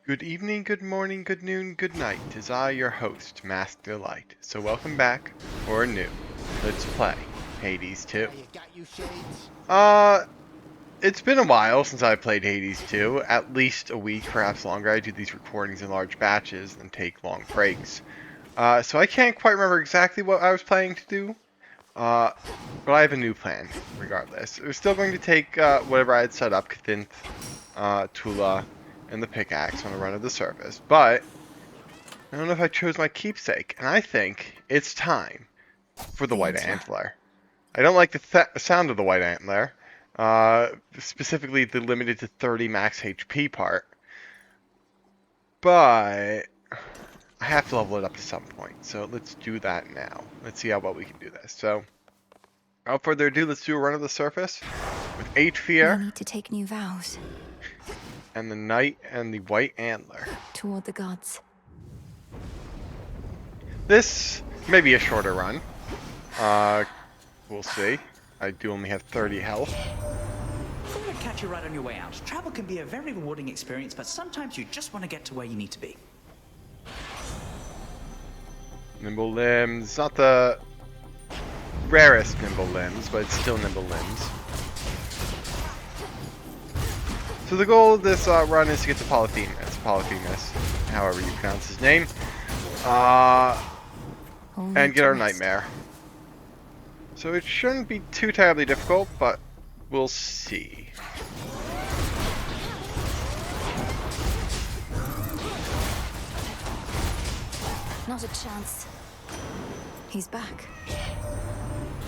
Good evening, good morning, good noon, good night. Tis I, your host, Master Light. So welcome back, or new. Let's play Hades 2. It's been a while since I played Hades 2. At least a week, perhaps longer. I do these recordings in large batches and take long breaks. So I can't quite remember exactly what I was planning to do. But I have a new plan, regardless. We're still going to take whatever I had set up, K'thinth, Tula, and the pickaxe on the run of the surface. But I don't know if I chose my keepsake, and I think it's time for the White Antler. I don't like the sound of the White Antler, specifically the limited to 30 max HP part, but I have to level it up at some point, so let's do that now. Let's see how well we can do this. So, without further ado, let's do a run of the surface with 8 fear. We need to take new vows. And the Knight and the White Antler. Toward the gods. This may be a shorter run. We'll see. I do only have 30 health. I'm gonna catch you right on your way out. Travel can be a very rewarding experience, but sometimes you just want to get to where you need to be. Nimble limbs. Not the rarest nimble limbs, but it's still nimble limbs. So the goal of this run is to get to Polyphemus, however you pronounce his name, and get our nightmare. So it shouldn't be too terribly difficult, but we'll see. Not a chance. He's back.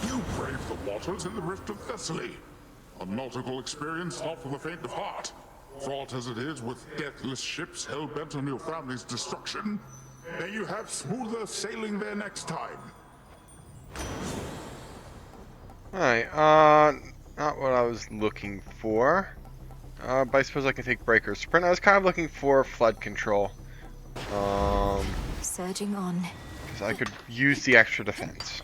You braved the waters in the Rift of Thessaly. A nautical experience not for the faint of heart. Fraught as it is with deathless ships hell-bent on your family's destruction, may you have smoother sailing there next time. Alright, not what I was looking for. But I suppose I can take Breaker Sprint. I was kind of looking for flood control. Surging on. Because I could use the extra defense.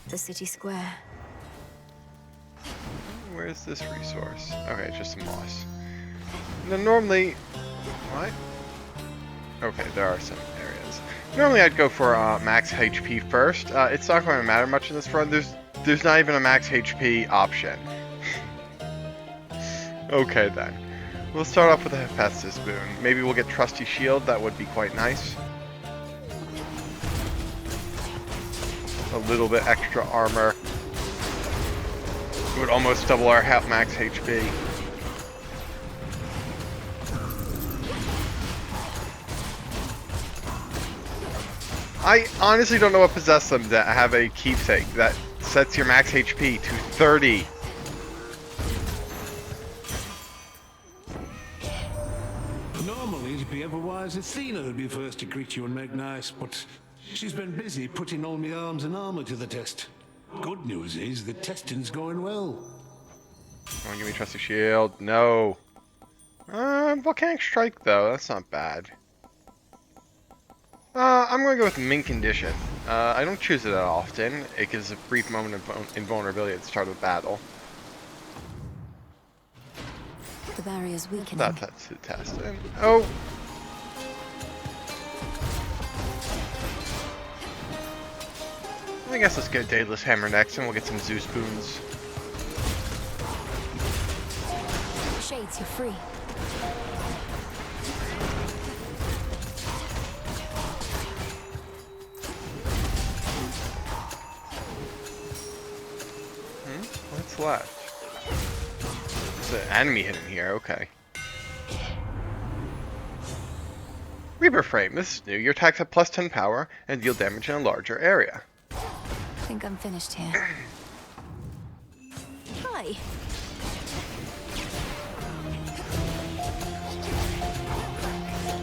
The city square. Where's this resource? Okay, it's just some moss. Now normally... What? Okay, there are some areas. Normally I'd go for max HP first. It's not going to matter much in this run. There's not even a max HP option. Okay then. We'll start off with a Hephaestus boon. Maybe we'll get Trusty Shield. That would be quite nice. A little bit extra armor. It would almost double our max HP. I honestly don't know what possessed them to have a keepsake that sets your max HP to 30. Normally it'd be otherwise Athena who'd be first to greet you and make nice, but she's been busy putting all my arms and armor to the test. Good news is the testing's going well. Come on, give me Trusty Shield. No. Volcanic Strike though. That's not bad. I'm going to go with Mint Condition. I don't choose it that often. It gives a brief moment of invulnerability at the start of the battle. The barrier's weakening. That's the test. And, oh! I guess let's get Daedalus Hammer next, and we'll get some Zeus boons. Shades, you're free. What's left? There's an enemy hidden here, okay. Reaper Frame, this is new. Your attacks have plus 10 power and deal damage in a larger area. I think I'm finished here. Hi.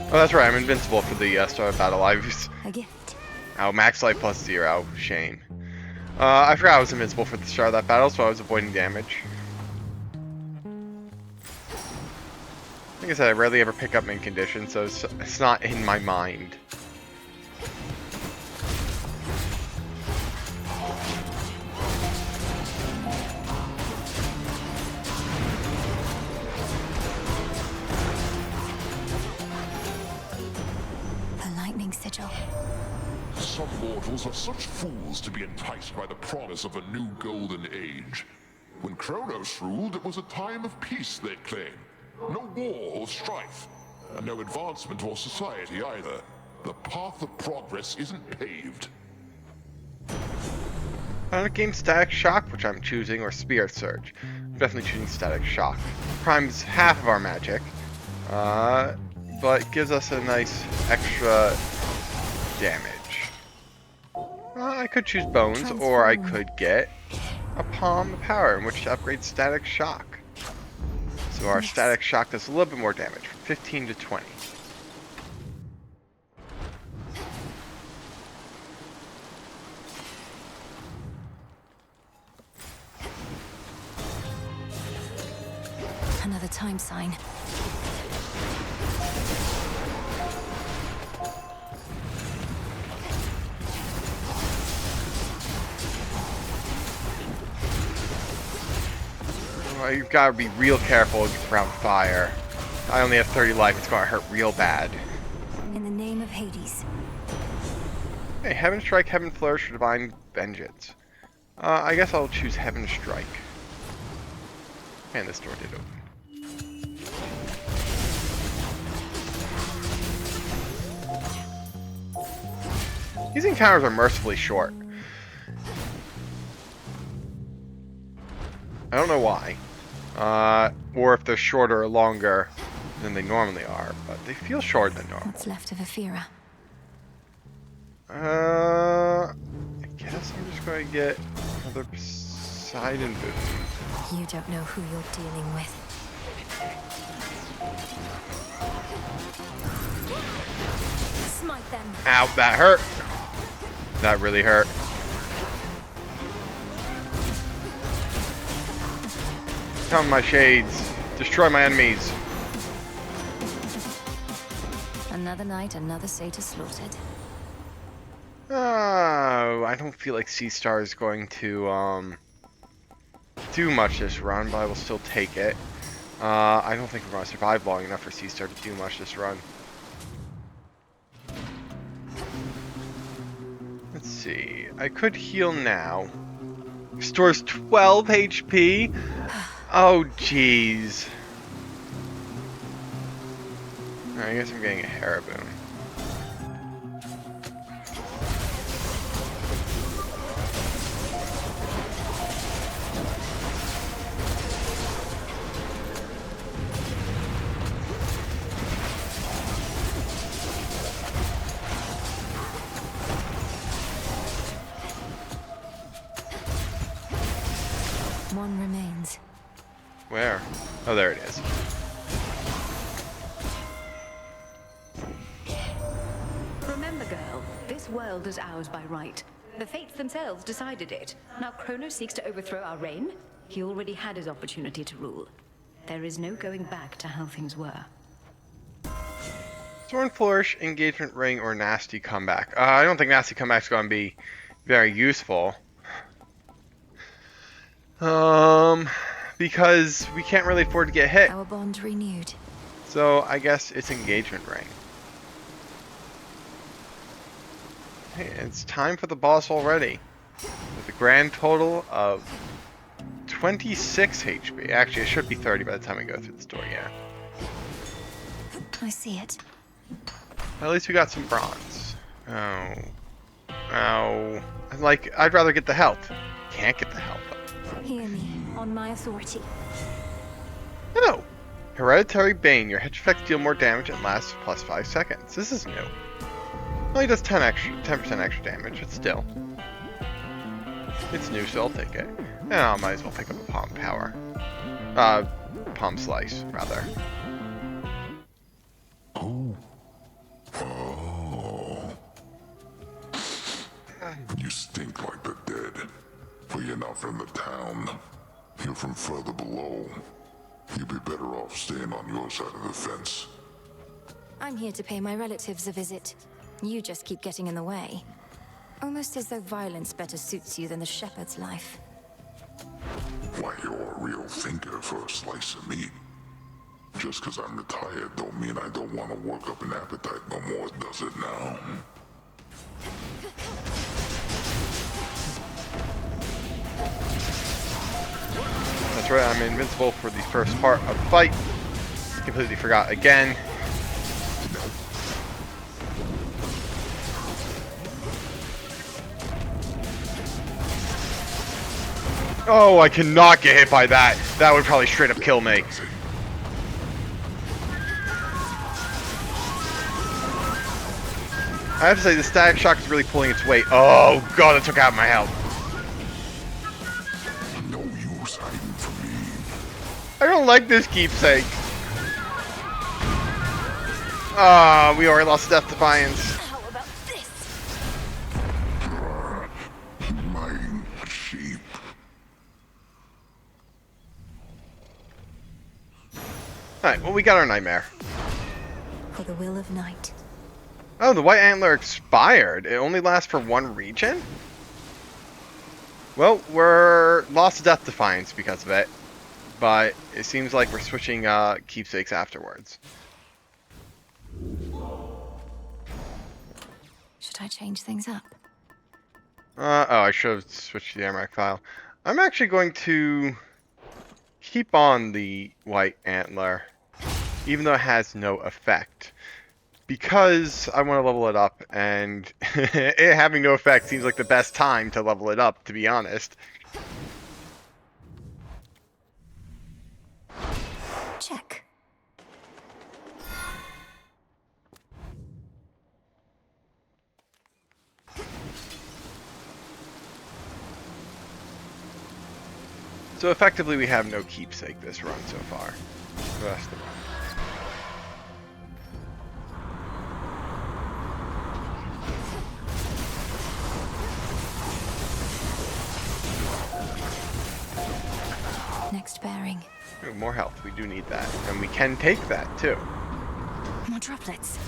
Oh, that's right, I'm invincible for the start of battle. I was... A gift. Oh, max life plus 0. Shame. I forgot I was invincible for the start of that battle, so I was avoiding damage. Like I said, I rarely ever pick up Mint Condition, so it's not in my mind. some mortals are such fools to be enticed by the promise of a new golden age. When Chronos ruled, it was a time of peace, they claim. No war or strife, and no advancement or society either. The path of progress isn't paved. I don't game Static Shock, which I'm choosing, or Spirit Surge. I'm definitely choosing Static Shock. Primes half of our magic, but gives us a nice extra damage. I could choose Bones, or I could get a Palm of Power, in which to upgrade Static Shock. So our Static Shock does a little bit more damage, from 15 to 20. Another time sign. Well, you've got to be real careful around fire. I only have 30 life, it's going to hurt real bad. In the name of Hades. Hey, Heaven Strike, Heaven Flourish, or Divine Vengeance. I guess I'll choose Heaven Strike. And this door did open. These encounters are mercifully short. I don't know why. Or if they're shorter or longer than they normally are, but they feel shorter than normal. What's left of Aphira? I guess I'm just going to get another Poseidon boon. You don't know who you're dealing with. Smite them. Ow, that hurt. That really hurt. Come, my shades. Destroy my enemies. Another night, another satyr slaughtered. Oh, I don't feel like Sea Star is going to do much this run, but I will still take it. I don't think we're going to survive long enough for Sea Star to do much this run. Let's see. I could heal now. Restores 12 HP. Oh, jeez. I guess I'm getting a Haraboon. One remains. Where? Oh, there it is. Remember, girl, this world is ours by right. The fates themselves decided it. Now Chronos seeks to overthrow our reign. He already had his opportunity to rule. There is no going back to how things were. Thorn Flourish, Engagement Ring, or Nasty Comeback. I don't think Nasty Comeback's going to be very useful. Because we can't really afford to get hit. Our bond renewed. So I guess it's Engagement Ring. Hey, it's time for the boss already. With a grand total of 26 HP. Actually, it should be 30 by the time we go through this door, yeah. I see it. At least we got some bronze. Oh. Oh. I'd rather get the health. Can't get the health. Hear me, on my authority. Hello. Hereditary Bane. Your hedge effects deal more damage and lasts plus 5 seconds. This is new. Only does 10% extra damage, but still. It's new, so I'll take it. And I might as well pick up a Palm Power. Palm Slice, rather. Oh. You stink like the dead. For you're not from the town. You're from further below. You'd be better off staying on your side of the fence. I'm here to pay my relatives a visit. You just keep getting in the way. Almost as though violence better suits you than the shepherd's life. Why, you're a real thinker for a slice of meat. Just because I'm retired don't mean I don't want to work up an appetite no more, does it now? That's right, I'm invincible for the first part of the fight. Completely forgot again. Oh, I cannot get hit by that. That would probably straight up kill me. I have to say, the static shock is really pulling its weight. Oh god, it took out my health. No use hiding from me. I don't like this keepsake. Ah, we already lost Death Defiance. How about this? Mine sheep. Alright, well, we got our nightmare. For the will of night. Oh, the white antler expired. It only lasts for one region? Well, we're lost to Death Defiance because of it. But it seems like we're switching keepsakes afterwards. Should I change things up? Oh, I should have switched to the Amarak file. I'm actually going to keep on the white antler, even though it has no effect. Because I want to level it up, and it having no effect seems like the best time to level it up, to be honest. Check. So effectively we have no keepsake this run so far. The rest of the run. Next bearing. Ooh, more health, we do need that. And we can take that too. More droplets.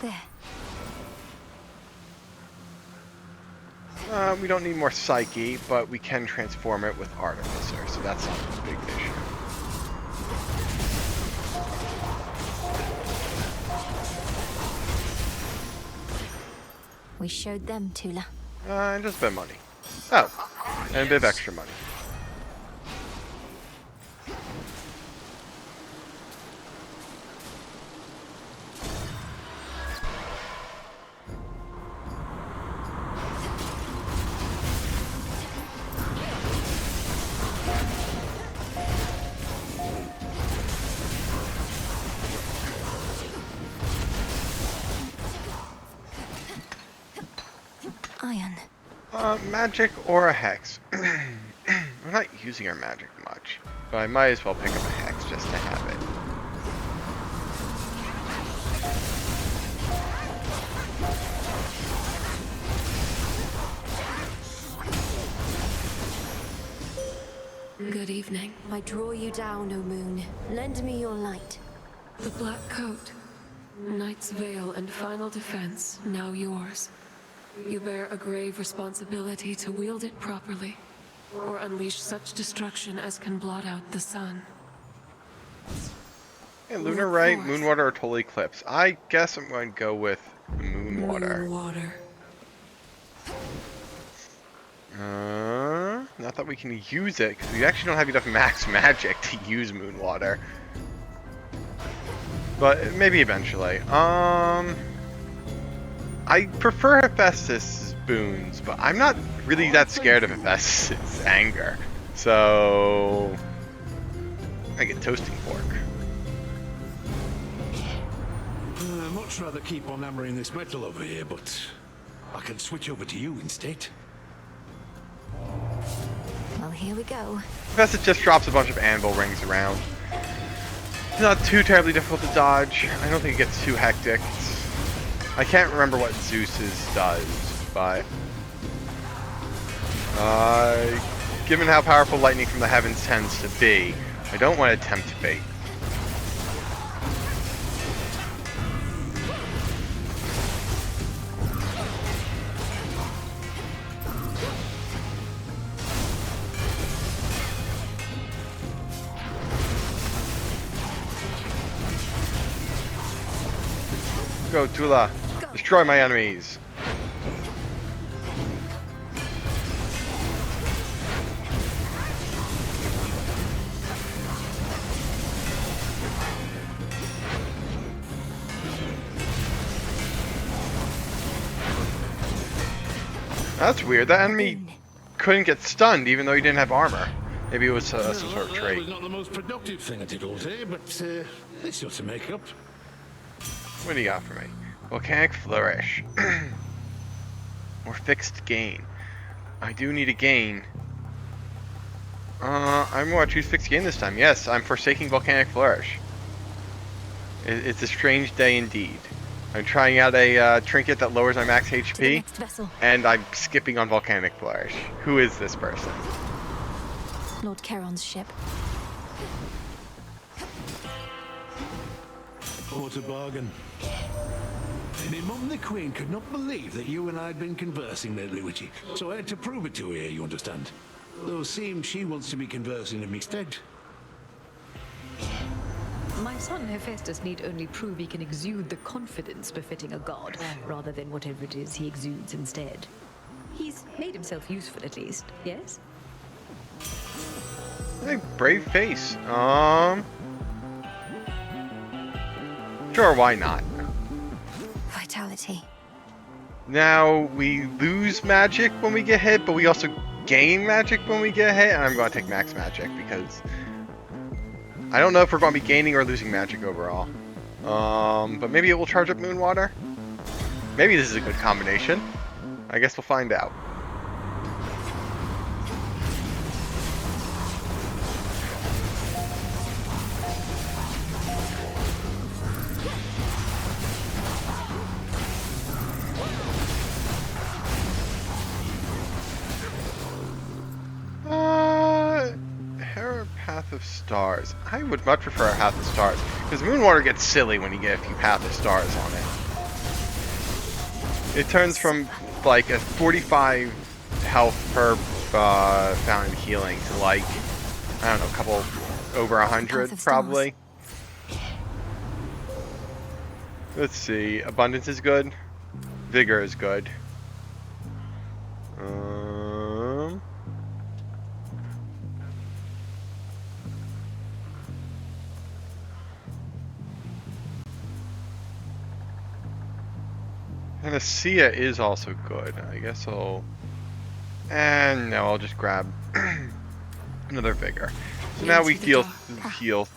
There. We don't need more Psyche, but we can transform it with Artificer, so that's not a big issue. We showed them, Tula. And just a bit of money. Oh, and a bit of extra money. Iron. Magic or a hex. We're not using our magic much, but I might as well pick up a hex just to have it. Good evening. I draw you down, O moon. Lend me your light. The Black Coat. Knight's Veil and Final Defense, now yours. You bear a grave responsibility to wield it properly, or unleash such destruction as can blot out the sun. Hey, Lunar Right, Moonwater, or Total Eclipse. I guess I'm going to go with Moonwater. Moonwater. Not that we can use it, because we actually don't have enough max magic to use Moonwater. But maybe eventually. I prefer Hephaestus' boons, but I'm not really that scared of Hephaestus' anger. So I get toasting fork. I'd much rather keep on hammering this metal over here, but I can switch over to you instead. Well, here we go. Hephaestus just drops a bunch of anvil rings around. It's not too terribly difficult to dodge. I don't think it gets too hectic. I can't remember what Zeus's does, but given how powerful lightning from the heavens tends to be, I don't want to tempt fate. Go, Tula. Destroy my enemies. That's weird. That enemy couldn't get stunned even though he didn't have armor. Maybe it was some sort of That trait. was not the most productive thing I did all day, but this ought to make up. What do you got for me? Volcanic Flourish. Or Fixed Gain. I do need a gain. I'm going to choose Fixed Gain this time. Yes, I'm forsaking Volcanic Flourish. It's a strange day indeed. I'm trying out a trinket that lowers my max HP, and I'm skipping on Volcanic Flourish. Who is this person? Lord Charon's ship. What a bargain. My mum the Queen could not believe that you and I had been conversing lately, Witchy, so I had to prove it to her, you understand. Though it seems she wants to be conversing in me stead. My son Hephaestus need only prove he can exude the confidence befitting a god, rather than whatever it is he exudes instead. He's made himself useful at least, yes? Hey, brave face. Sure, why not? Vitality. Now, we lose magic when we get hit, but we also gain magic when we get hit, and I'm going to take max magic because I don't know if we're going to be gaining or losing magic overall. But maybe it will charge up Moon Water. Maybe this is a good combination. I guess we'll find out. Path of Stars. I would much prefer a Path of Stars, because Moonwater gets silly when you get a few Path of Stars on it. It turns from like a 45 health per fountain healing to like, I don't know, a couple over 100 probably. Let's see, Abundance is good, Vigor is good. Panacea is also good. I guess I'll... And no, I'll just grab another Vigor. So now we heal.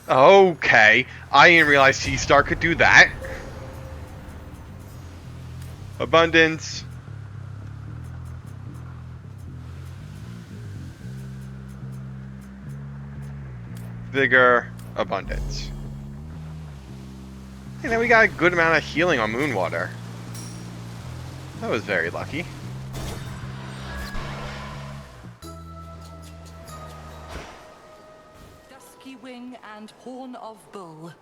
Okay. I didn't realize Sea-Star could do that. Abundance. Vigor. Abundance. And then we got a good amount of healing on Moonwater. That was very lucky. Dusky wing and horn of bull,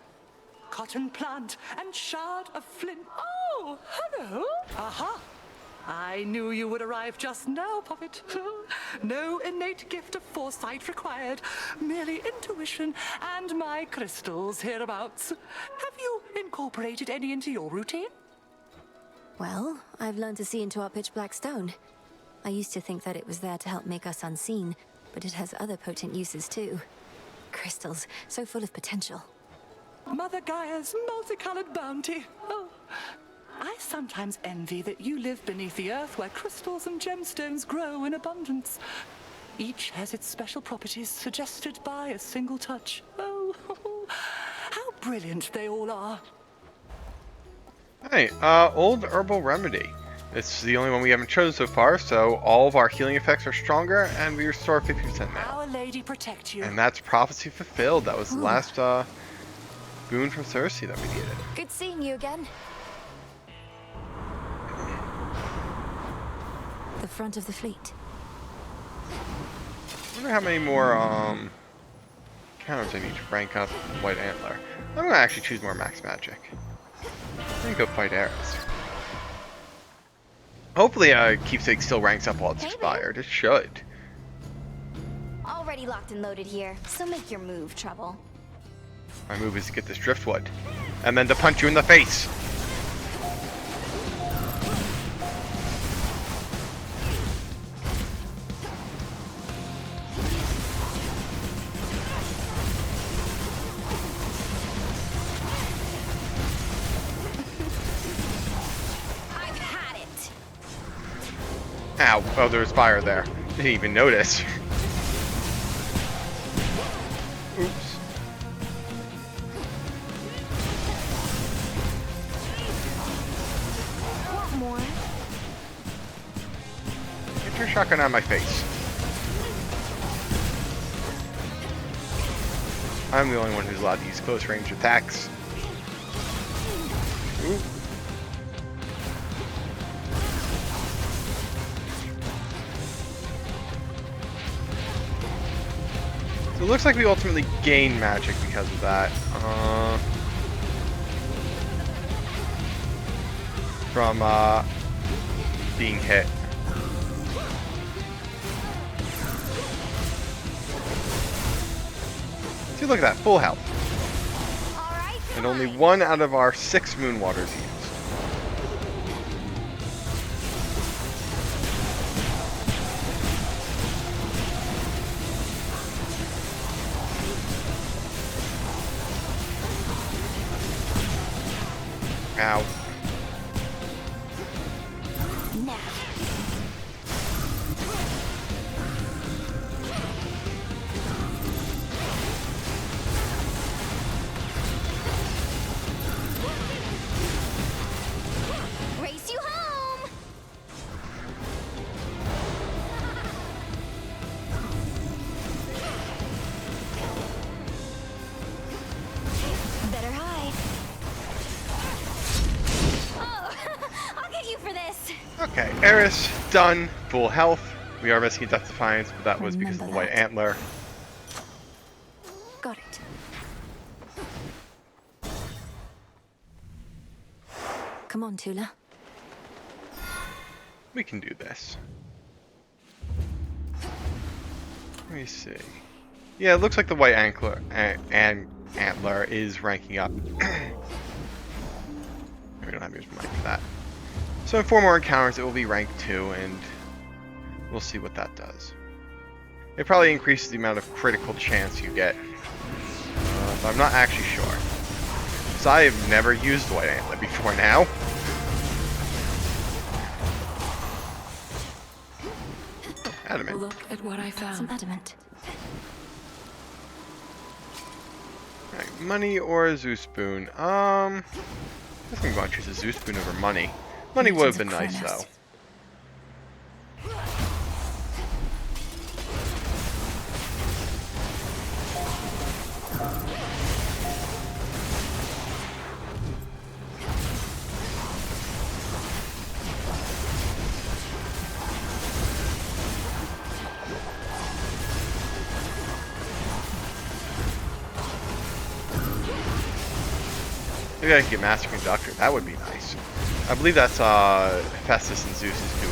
cotton plant and shard of flint. Oh, hello. Aha. I knew you would arrive just now, Puppet. No innate gift of foresight required, merely intuition and my crystals hereabouts. Have you incorporated any into your routine? Well, I've learned to see into our pitch black stone. I used to think that it was there to help make us unseen, but it has other potent uses too. Crystals, so full of potential. Mother Gaia's multicolored bounty. Oh, I sometimes envy that you live beneath the earth where crystals and gemstones grow in abundance. Each has its special properties suggested by a single touch. Oh, how brilliant they all are. Hey, Old Herbal Remedy. It's the only one we haven't chosen so far, so all of our healing effects are stronger, and we restore 50% now. Our Lady protect you. And that's Prophecy Fulfilled. That was the last boon from Circe that we needed. Good seeing you again. The front of the fleet. I wonder how many more counters I need to rank up White Antler. I'm gonna actually choose more max magic. I'm gonna go fight Ares. Hopefully Keepsake still ranks up while it's expired. It should. Already locked and loaded here, so make your move, Trouble. My move is to get this driftwood. And then to punch you in the face. Ow. Oh, there's fire there. Didn't even notice. Oops. Want more? Get your shotgun out of my face. I'm the only one who's allowed to use close range attacks. Ooh. So it looks like we ultimately gain magic because of that. From being hit. See, look at that, full health. All right. And only 1 out of our 6 moon waters used. Ow. Now. Race you home. Better hide. Oh, I'll get you for this. Okay, Eris, done. Full health. We are risking Death Defiance, but that was because of the Remember white that. antler. Got it. Come on, Tula. We can do this. Let me see. Yeah, it looks like the white antler is ranking up. We don't have much money for that. So in 4 more encounters, it will be rank 2, and we'll see what that does. It probably increases the amount of critical chance you get. But I'm not actually sure. So I have never used the white antler before now. Adamant. Look at what I Some found. adamant. Alright, money or a zoo spoon? I think I'm going to choose a zoo spoon over money. Money would have been nice, though. Chronos. Maybe I could get Master Conductor. That would be nice. I believe that's Hephaestus and Zeus's duo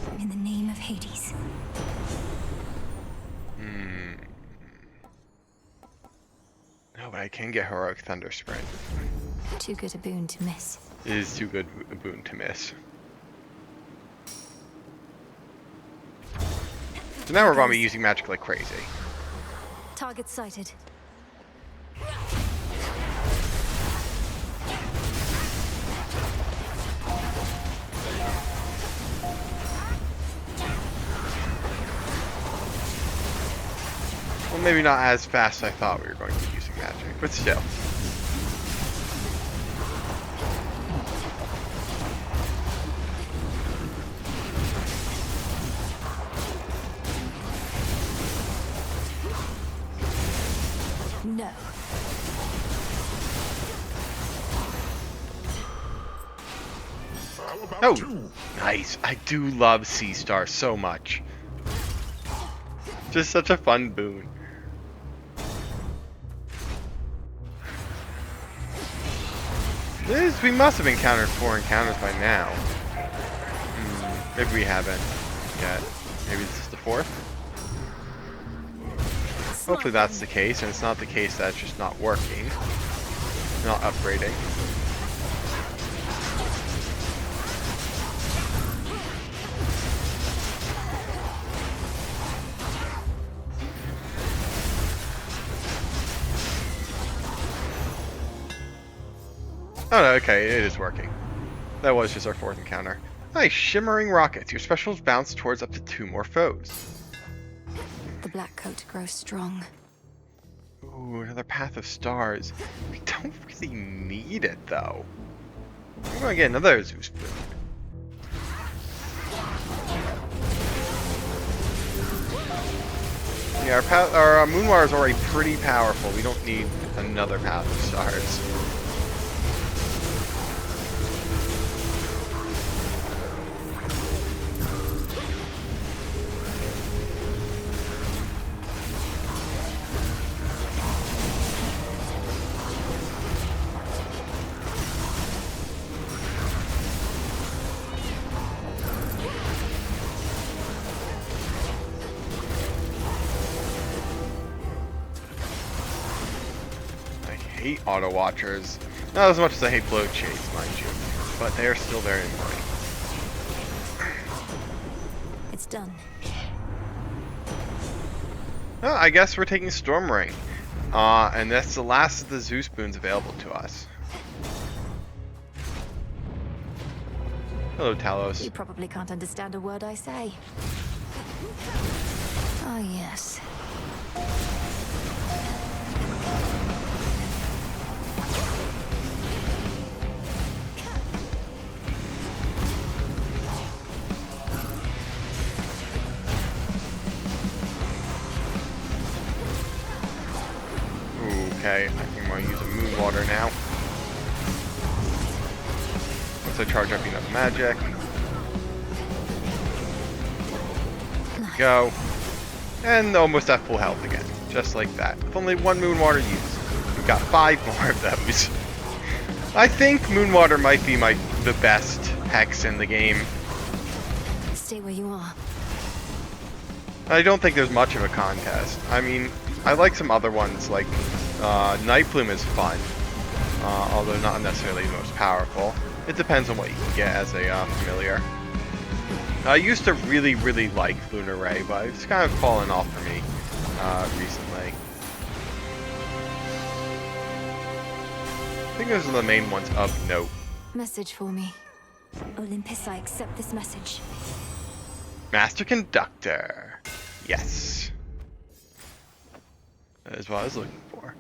boon. In the name of Hades. No, but I can get Heroic Thunder Sprint. Too good a boon to miss. It is too good a boon to miss. So now we're going to be using magic like crazy. Target sighted. Well, maybe not as fast as I thought we were going to be using magic, but still. No. How about Oh, 2? nice. I do love Sea Star so much. Just such a fun boon. We must have encountered 4 encounters by now. Maybe we haven't yet. Maybe this is the 4th? Hopefully that's the case, and it's not the case that it's just not working. Not upgrading. Oh no, okay, it is working. That was just our 4th encounter. Nice, shimmering rockets. Your specials bounce towards up to 2 more foes. The black coat grows strong. Ooh, another path of stars. We don't really need it though. We're gonna get another Zeus spoon. Yeah, our Moonwater is already pretty powerful. We don't need another path of stars. I hate auto watchers. Not as much as I hate blow chase, mind you, but they are still very annoying. It's done. Well, I guess we're taking Storm Ring, and that's the last of the Zeus boons available to us. Hello, Talos. You probably can't understand a word I say. Ah, yes. Okay, I think I'm going to use a Moonwater now. Once I charge up enough magic. There we go. And almost at full health again. Just like that. With only 1 Moonwater used. We've got 5 more of those. I think Moonwater might be the best hex in the game. Stay where you are. I don't think there's much of a contest. I mean, I like some other ones, like Night Plume is fun, although not necessarily the most powerful. It depends on what you can get as a familiar. I used to really, really like Lunar Ray, but it's kind of fallen off for me recently. I think those are the main ones of note. Message for me. Olympus, I accept this message. Master Conductor. Yes. That is what I was looking for.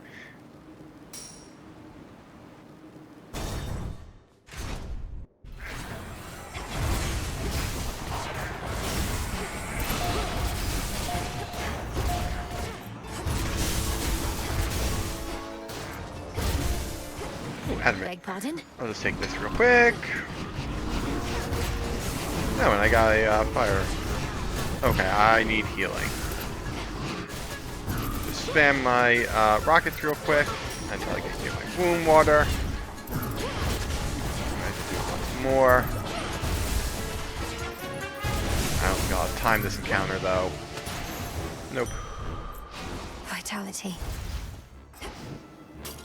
Beg pardon? I'll just take this real quick. Oh, and I got a fire. Okay, I need healing. Just spam my rockets real quick until I get my wound water. I have to do it once more. Oh god, time this encounter though. Nope. Vitality.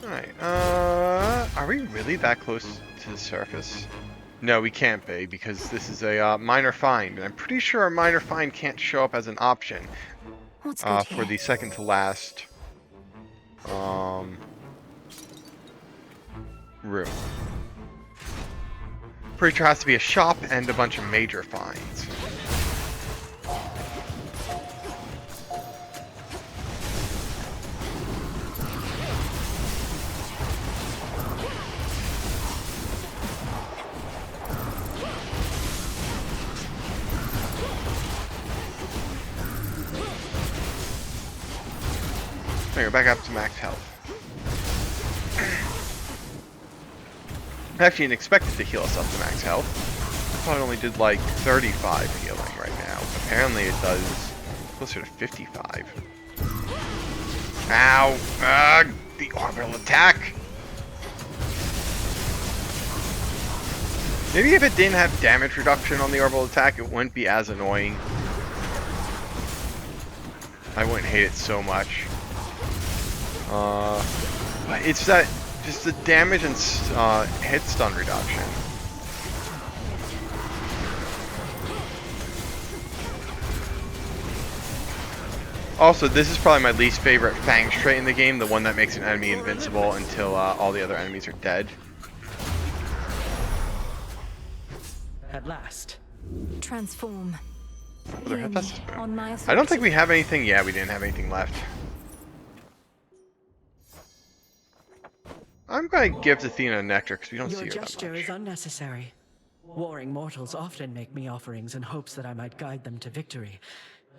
Alright, are we really that close to the surface? No, we can't be, because this is a minor find, and I'm pretty sure a minor find can't show up as an option for the second to last room. Pretty sure it has to be a shop and a bunch of major finds. There, back up to max health. I actually didn't expect it to heal us up to max health. I thought it only did like 35 healing right now. Apparently it does closer to 55. Ow! The orbital attack! Maybe if it didn't have damage reduction on the orbital attack, it wouldn't be as annoying. I wouldn't hate it so much. But it's that, just the damage and hit stun reduction. Also, this is probably my least favorite Fang trait in the game, the one that makes an enemy invincible until all the other enemies are dead. At last. Transform. Other Hear Hephaestus me, boon. on my I don't think authority. we have anything. Yeah, we didn't have anything left. I'm going to give Athena nectar because we don't Your see her that gesture much. is unnecessary. Warring mortals often make me offerings in hopes that I might guide them to victory.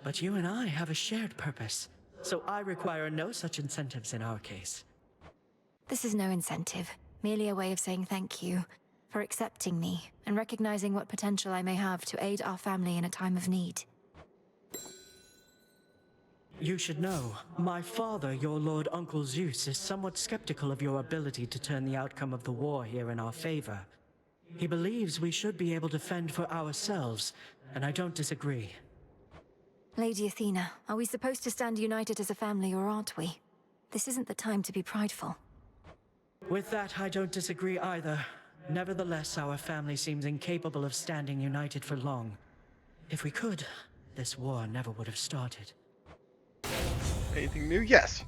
But you and I have a shared purpose, so I require no such incentives in our case. This is no incentive, merely a way of saying thank you for accepting me and recognizing what potential I may have to aid our family in a time of need. You should know, my father, your Lord Uncle Zeus, is somewhat skeptical of your ability to turn the outcome of the war here in our favor. He believes we should be able to fend for ourselves, and I don't disagree. Lady Athena, are we supposed to stand united as a family or aren't we? This isn't the time to be prideful. With that, I don't disagree either. Nevertheless, our family seems incapable of standing united for long. If we could, this war never would have started. Anything new? Yes.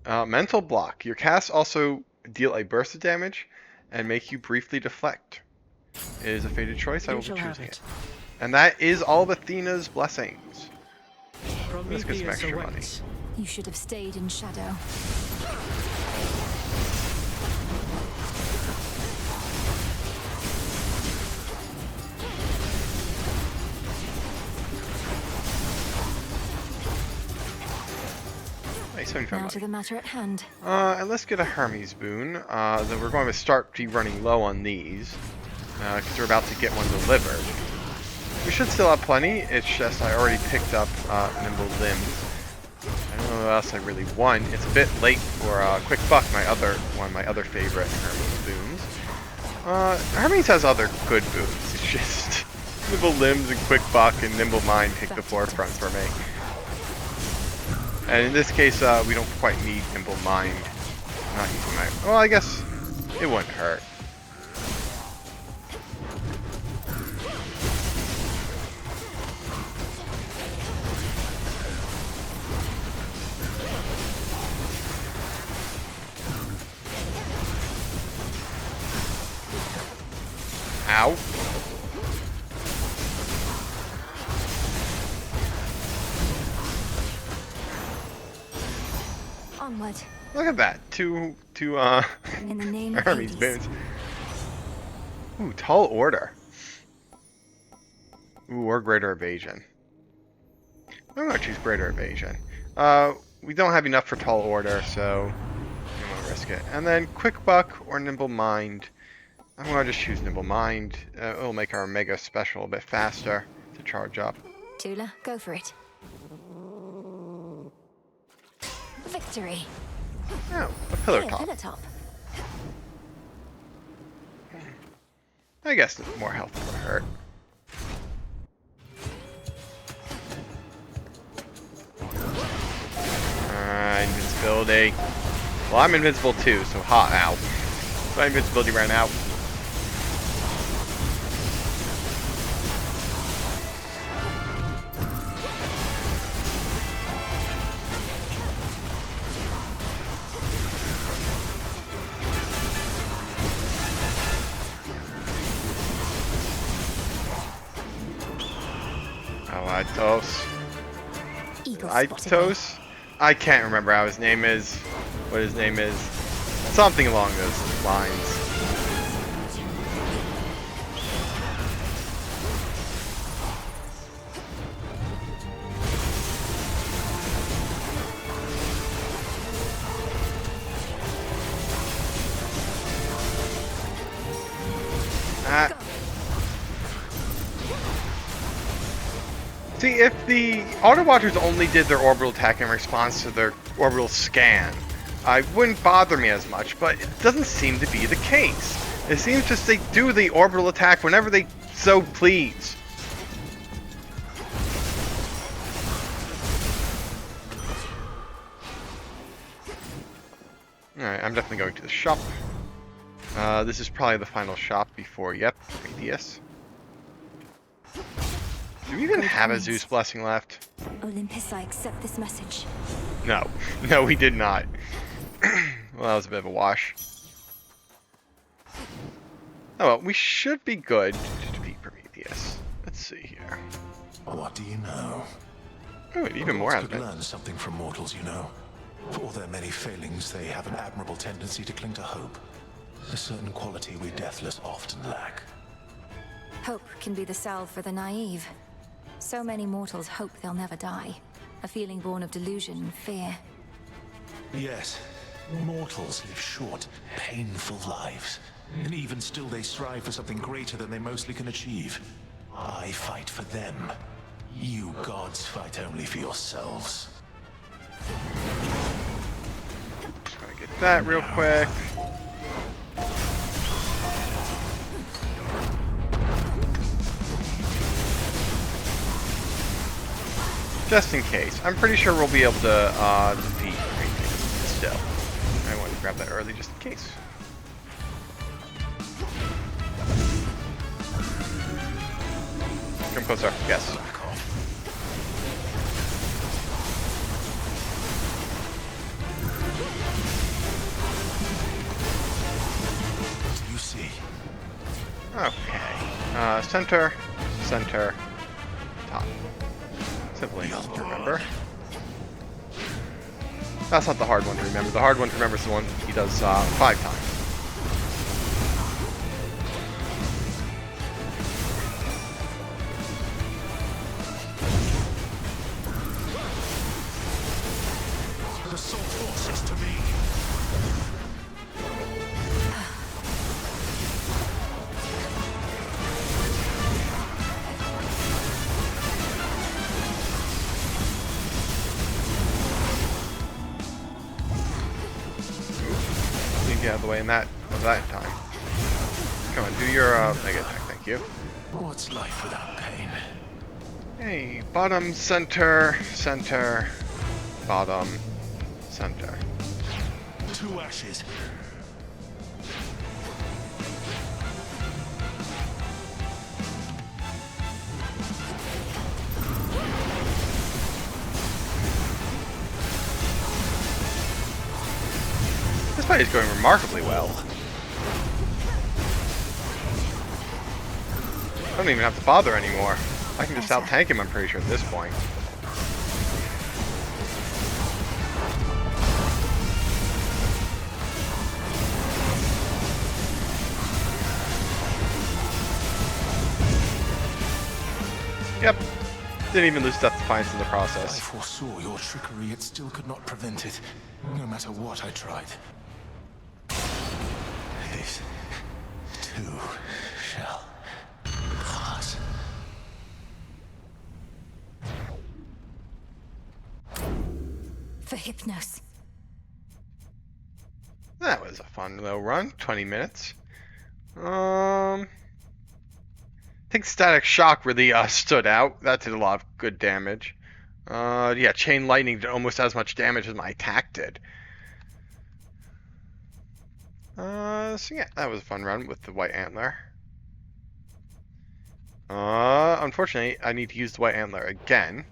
Mental block. Your casts also deal a burst of damage and make you briefly deflect. It is a fated choice. I will be choosing it. And that is all of Athena's blessings. Let's get some extra money. You should have stayed in shadow. Nice, Now to the matter at hand. and let's get a Hermes boon. Then we're going to start running low on these because we're about to get one delivered. We should still have plenty. It's just I already picked up Nimble Limbs. I don't know what else I really want. It's a bit late for Quick Buck, one of my other favorite Hermes boons. Hermes has other good boons. It's just Nimble Limbs and Quick Buck and Nimble Mind take the forefront for me. And in this case, we don't quite need Nimble Mind. Not using my... Well, I guess it wouldn't hurt. Ow. Onward. Look at that. Two In the name of Hermes Hades. boons. Ooh, Tall Order. Ooh, or Greater Evasion. I'm gonna choose Greater Evasion. We don't have enough for Tall Order, so I'm gonna risk it. And then Quick Buck or Nimble Mind. I'm gonna just choose Nimble Mind. It'll make our Mega Special a bit faster to charge up. Tula, go for it. Victory. Oh, a Pillar Hey, a Top. pillar top. I guess more health would hurt. Invincibility. Well, I'm invincible too, so hot out. My invincibility ran out. Itos. Eagle spotted me. Itos? I can't remember how his name is. What his name is. Something along those lines. See, if the Auto Watchers only did their orbital attack in response to their orbital scan, I wouldn't bother me as much, but it doesn't seem to be the case. It seems just they do the orbital attack whenever they so please. Alright, I'm definitely going to the shop. This is probably the final shop before, yep, Prometheus. Do we even have a Zeus blessing left? Olympus, I accept this message. No. No, we did not. Well, that was a bit of a wash. Oh well, we should be good to defeat Prometheus. see here. What do you know? Oh, and even more out Could of it. learn something from mortals, you know. For all their many failings, they have an admirable tendency to cling to hope. A certain quality we deathless often lack. Hope can be the salve for the naive. So many mortals hope they'll never die. A feeling born of delusion and fear. Yes, mortals live short, painful lives. And even still they strive for something greater than they mostly can achieve. I fight for them. You gods fight only for yourselves. Just gonna get that real quick. Just in case. I'm pretty sure we'll be able to defeat Kratos still. I wanted to grab that early just in case. Come closer. Yes. You see. Okay. Center, center, top. Simple enough to remember. That's not the hard one to remember. The hard one to remember is the one he does 5 times. The sword forces to me. You can get out of the way in that time. Come on, do your mega attack, thank you. What's life without pain? Hey, bottom, center, center, bottom, center. 2 ashes. This fight is going remarkably well. I don't even have to bother anymore. I can just out-tank him, I'm pretty sure, at this point. Yep. Didn't even lose Death Defiance in the I process. foresaw your trickery, yet still could not prevent it, no matter what I tried. This, too, shall pass. For Hypnos. That was a fun little run. 20 minutes. I think Static Shock really stood out. That did a lot of good damage. Yeah, Chain Lightning did almost as much damage as my attack did. So yeah, that was a fun run with the White Antler. Unfortunately, I need to use the White Antler again.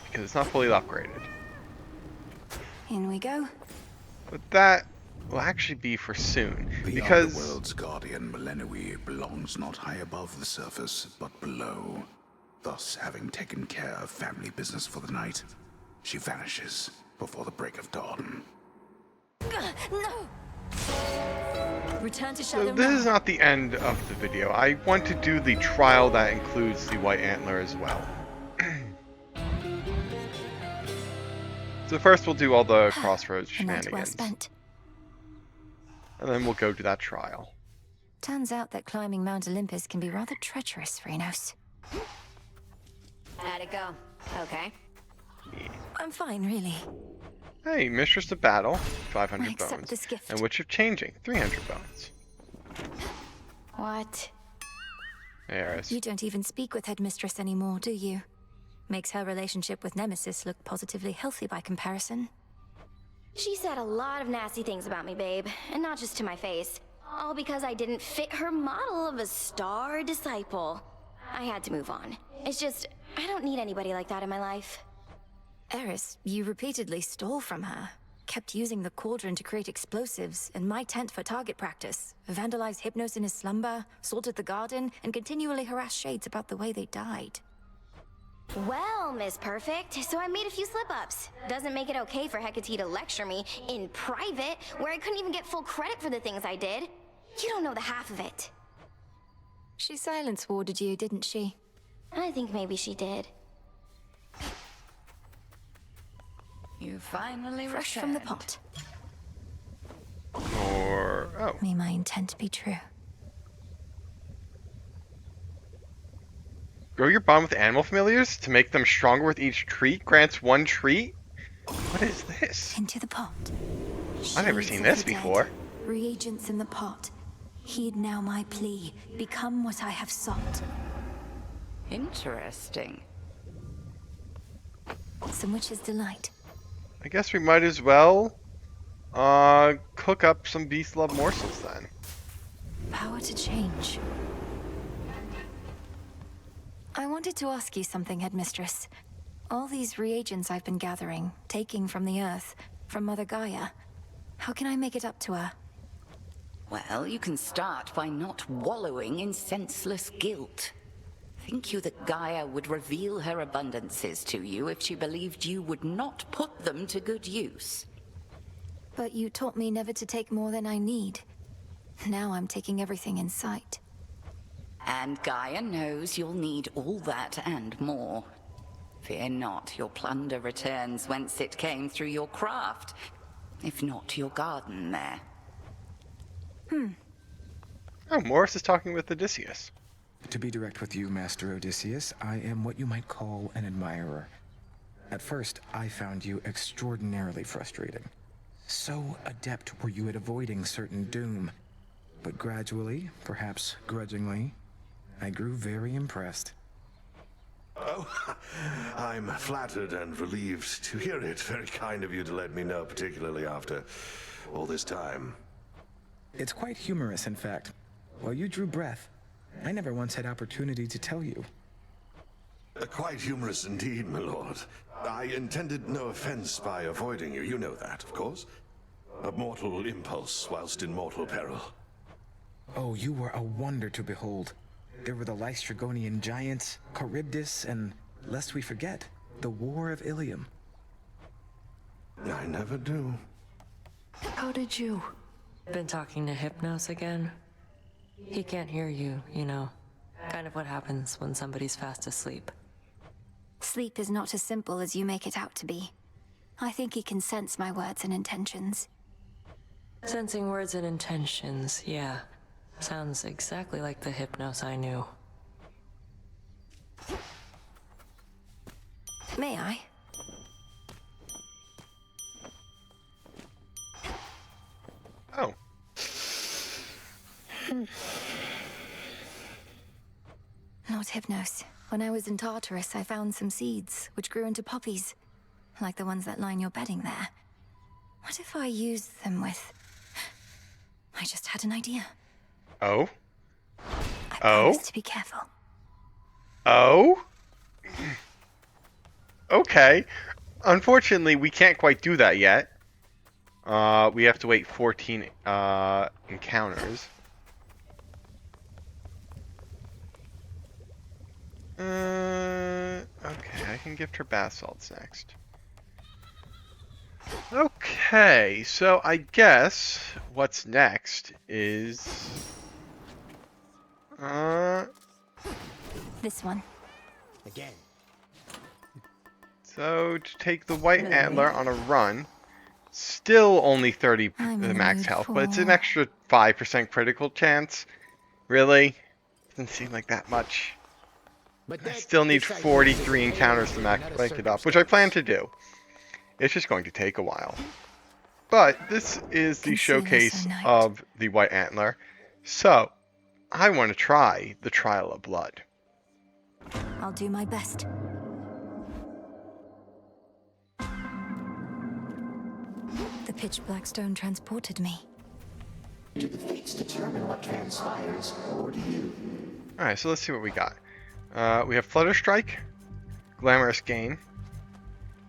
Because it's not fully upgraded. In we go. But that will actually be for soon. The Because underworld's guardian, Melinoë, belongs not high above the surface, but below. Thus, having taken care of family business for the night, she vanishes before the break of dawn. No! Return to Shadow so this now. is not the end of the video. I want to do the trial that includes the White Antler as well. So first we'll do all the Crossroads A night well shenanigans. spent. And then we'll go to that trial. Turns out that climbing Mount Olympus can be rather treacherous, Chronos. How'd it go? Okay. I'm fine, really. Hey, Mistress of Battle, I 500 accept bones. this gift. And Witch of Changing, 300 bones. What? There's. You don't even speak with Headmistress anymore, do you? Makes her relationship with Nemesis look positively healthy by comparison. She said a lot of nasty things about me, babe, and not just to my face. All because I didn't fit her model of a star disciple. I had to move on. It's just, I don't need anybody like that in my life. Eris, you repeatedly stole from her. kept using the cauldron to create explosives and my tent for target practice, vandalized Hypnos in his slumber, salted the garden, and continually harassed Shades about the way they died. Well, Miss Perfect, so I made a few slip-ups. Doesn't make it okay for Hecate to lecture me in private, where I couldn't even get full credit for the things I did. You don't know the half of it. She silence warded you, didn't she? I think maybe she did. You finally Fresh returned. from the pot. Or... oh. May my intent be true. Grow your bond with animal familiars to make them stronger with each treat. Grants 1 treat? What is this? Into the pot. I've never Shades seen of this the dead. before. Reagents in the pot. Heed now my plea. Become what I have sought. Interesting. Some witch's delight. I guess we might as well cook up some beast love morsels then. Power to change. I wanted to ask you something, Headmistress. All these reagents I've been gathering, taking from the Earth, from Mother Gaia, how can I make it up to her? Well, you can start by not wallowing in senseless guilt. Think you that Gaia would reveal her abundances to you if she believed you would not put them to good use? But you taught me never to take more than I need. Now I'm taking everything in sight. And Gaia knows you'll need all that and more. Fear not, your plunder returns whence it came through your craft, if not your garden there. Oh, Morris is talking with Odysseus. To be direct with you, Master Odysseus, I am what you might call an admirer. At first, I found you extraordinarily frustrating. So adept were you at avoiding certain doom. But gradually, perhaps grudgingly, I grew very impressed. Oh, I'm flattered and relieved to hear it. Very kind of you to let me know, particularly after all this time. It's quite humorous, in fact. While you drew breath, I never once had opportunity to tell you. Quite humorous indeed, my lord. I intended no offense by avoiding you. You know that, of course. A mortal impulse whilst in mortal peril. Oh, you were a wonder to behold. There were the Lystragonian giants, Charybdis, and, lest we forget, the War of Ilium. I never do. How did you? Been talking to Hypnos again? He can't hear you, you know. Kind of what happens when somebody's fast asleep. Sleep is not as simple as you make it out to be. I think he can sense my words and intentions. Sensing words and intentions, yeah. Sounds exactly like the Hypnos I knew. May I? Oh. Not Hypnos. When I was in Tartarus, I found some seeds, which grew into poppies. Like the ones that line your bedding there. What if I used them with... I just had an idea. Oh? I promise to be careful. Oh? Okay. Unfortunately, we can't quite do that yet. We have to wait 14 encounters. Okay, I can gift her bath salts next. Okay, so I guess what's next is... This one. Again. So, to take the white antler on a run, still only 30 the max health, but it's an extra 5% critical chance. Really? Doesn't seem like that much. I still need 43 encounters to make it up, which I plan to do. It's just going to take a while. But this is the showcase of the white antler, so I want to try the Trial of Blood. I'll do my best. The pitch black stone transported me. Do the fates determine what transpires, or do you? Alright, so let's see what we got. We have Flutter Strike, Glamorous Gain,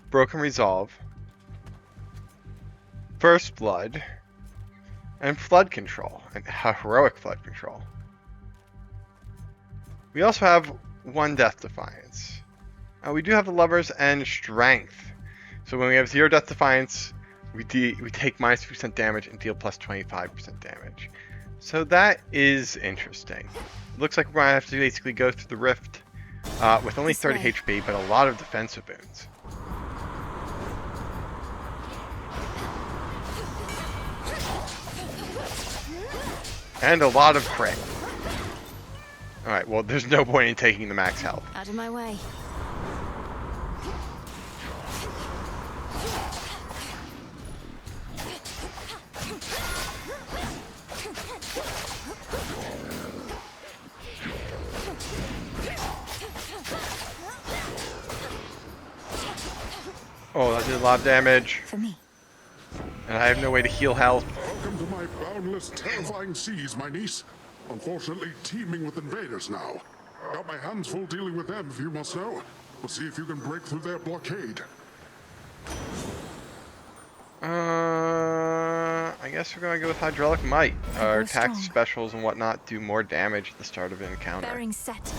Broken Resolve, First Blood, and Flood Control, and Heroic Flood Control. We also have 1 Death Defiance. We do have the Lovers and Strength. So when we have 0 Death Defiance, we take -2% damage and deal plus 25% damage. So that is interesting. Looks like we're going to have to basically go through the rift with only 30 HP, but a lot of defensive boons. And a lot of crit. Alright, well, there's no point in taking the max health. Out of my way. Oh, that did a lot of damage. For me. And I have no way to heal health. Welcome to my boundless, terrifying seas, my niece. Unfortunately, teeming with invaders now. Got my hands full dealing with them, if you must know. We'll see if you can break through their blockade. I guess we're gonna go with Hydraulic Might. Our attack specials and whatnot do more damage at the start of an encounter. Bearing set.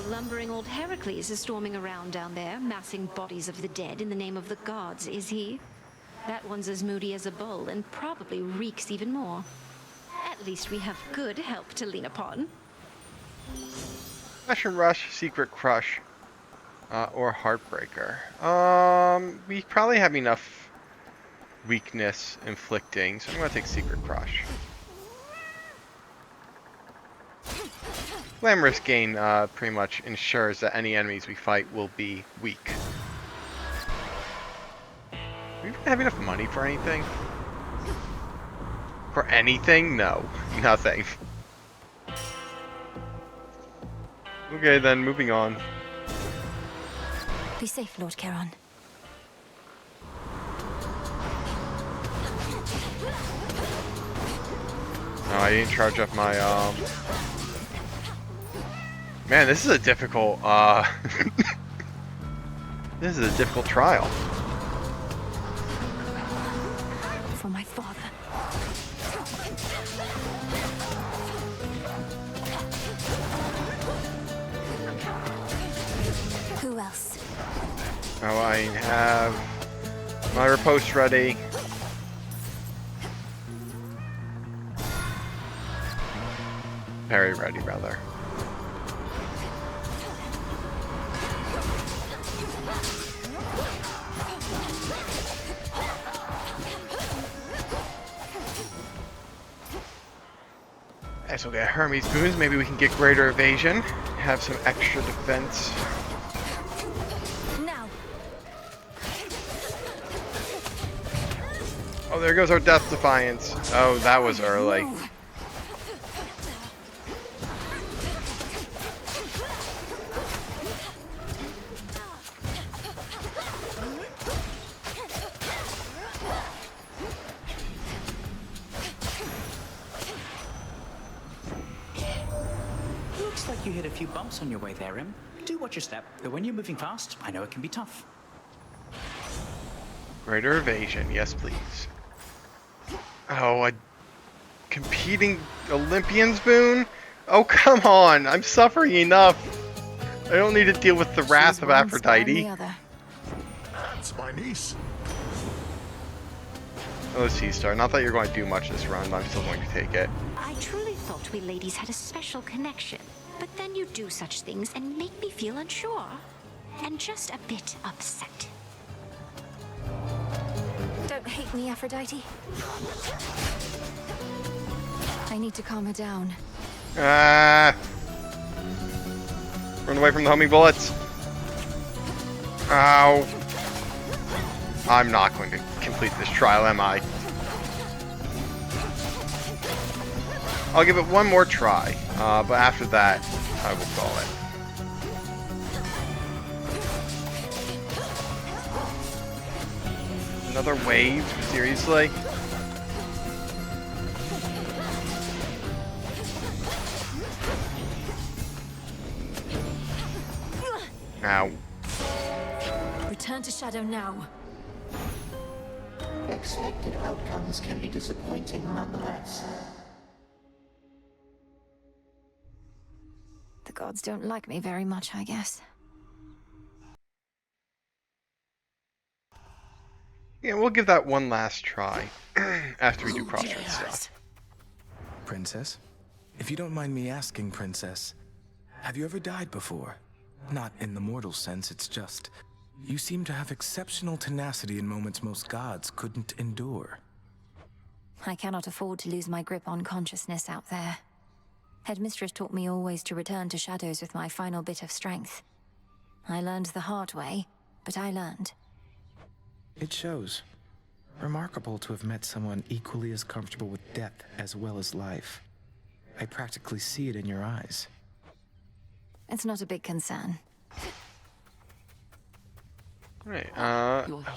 Lumbering old Heracles is storming around down there, massing bodies of the dead in the name of the gods, is he? That one's as moody as a bull, and probably reeks even more. At least we have good help to lean upon. Smash and Rush, Secret Crush, or Heartbreaker. We probably have enough weakness inflicting, so I'm gonna take Secret Crush. Glamorous Gain pretty much ensures that any enemies we fight will be weak. Do we even have enough money for anything? For anything? No. Nothing. Okay then, moving on. Be safe, Lord Charon. No, I didn't charge up my Man, this is a difficult, this is a difficult trial. For my father. Who else? Oh, I have my riposte ready. Very ready, rather. Alright, so we'll get Hermes boons. Maybe we can get greater evasion. Have some extra defense. Now. Oh, there goes our Death Defiance. Oh, that was early. You hit a few bumps on your way there, Em. Do watch your step, but when you're moving fast, I know it can be tough. Greater evasion, yes please. Oh, a competing Olympian's boon? Oh, come on, I'm suffering enough. I don't need to deal with the wrath of Aphrodite. That's my niece. Oh, Sea-Star, not that you're going to do much this run, but I'm still going to take it. I truly thought we ladies had a special connection. But then you do such things and make me feel unsure. And just a bit upset. Don't hate me, Aphrodite. I need to calm her down. Ah! Run away from the homing bullets. Ow. I'm not going to complete this trial, am I? I'll give it one more try, but after that, I will call it. Another wave? Seriously? Ow. Return to Shadow now. Expected outcomes can be disappointing nonetheless. The gods don't like me very much, I guess. Yeah, we'll give that one last try after we do Who crossroads dares? stuff. Princess? If you don't mind me asking, Princess, have you ever died before? Not in the mortal sense, it's just... You seem to have exceptional tenacity in moments most gods couldn't endure. I cannot afford to lose my grip on consciousness out there. Headmistress taught me always to return to shadows with my final bit of strength. I learned the hard way, but I learned. It shows. Remarkable to have met someone equally as comfortable with death as well as life. I practically see it in your eyes. It's not a big concern. Right,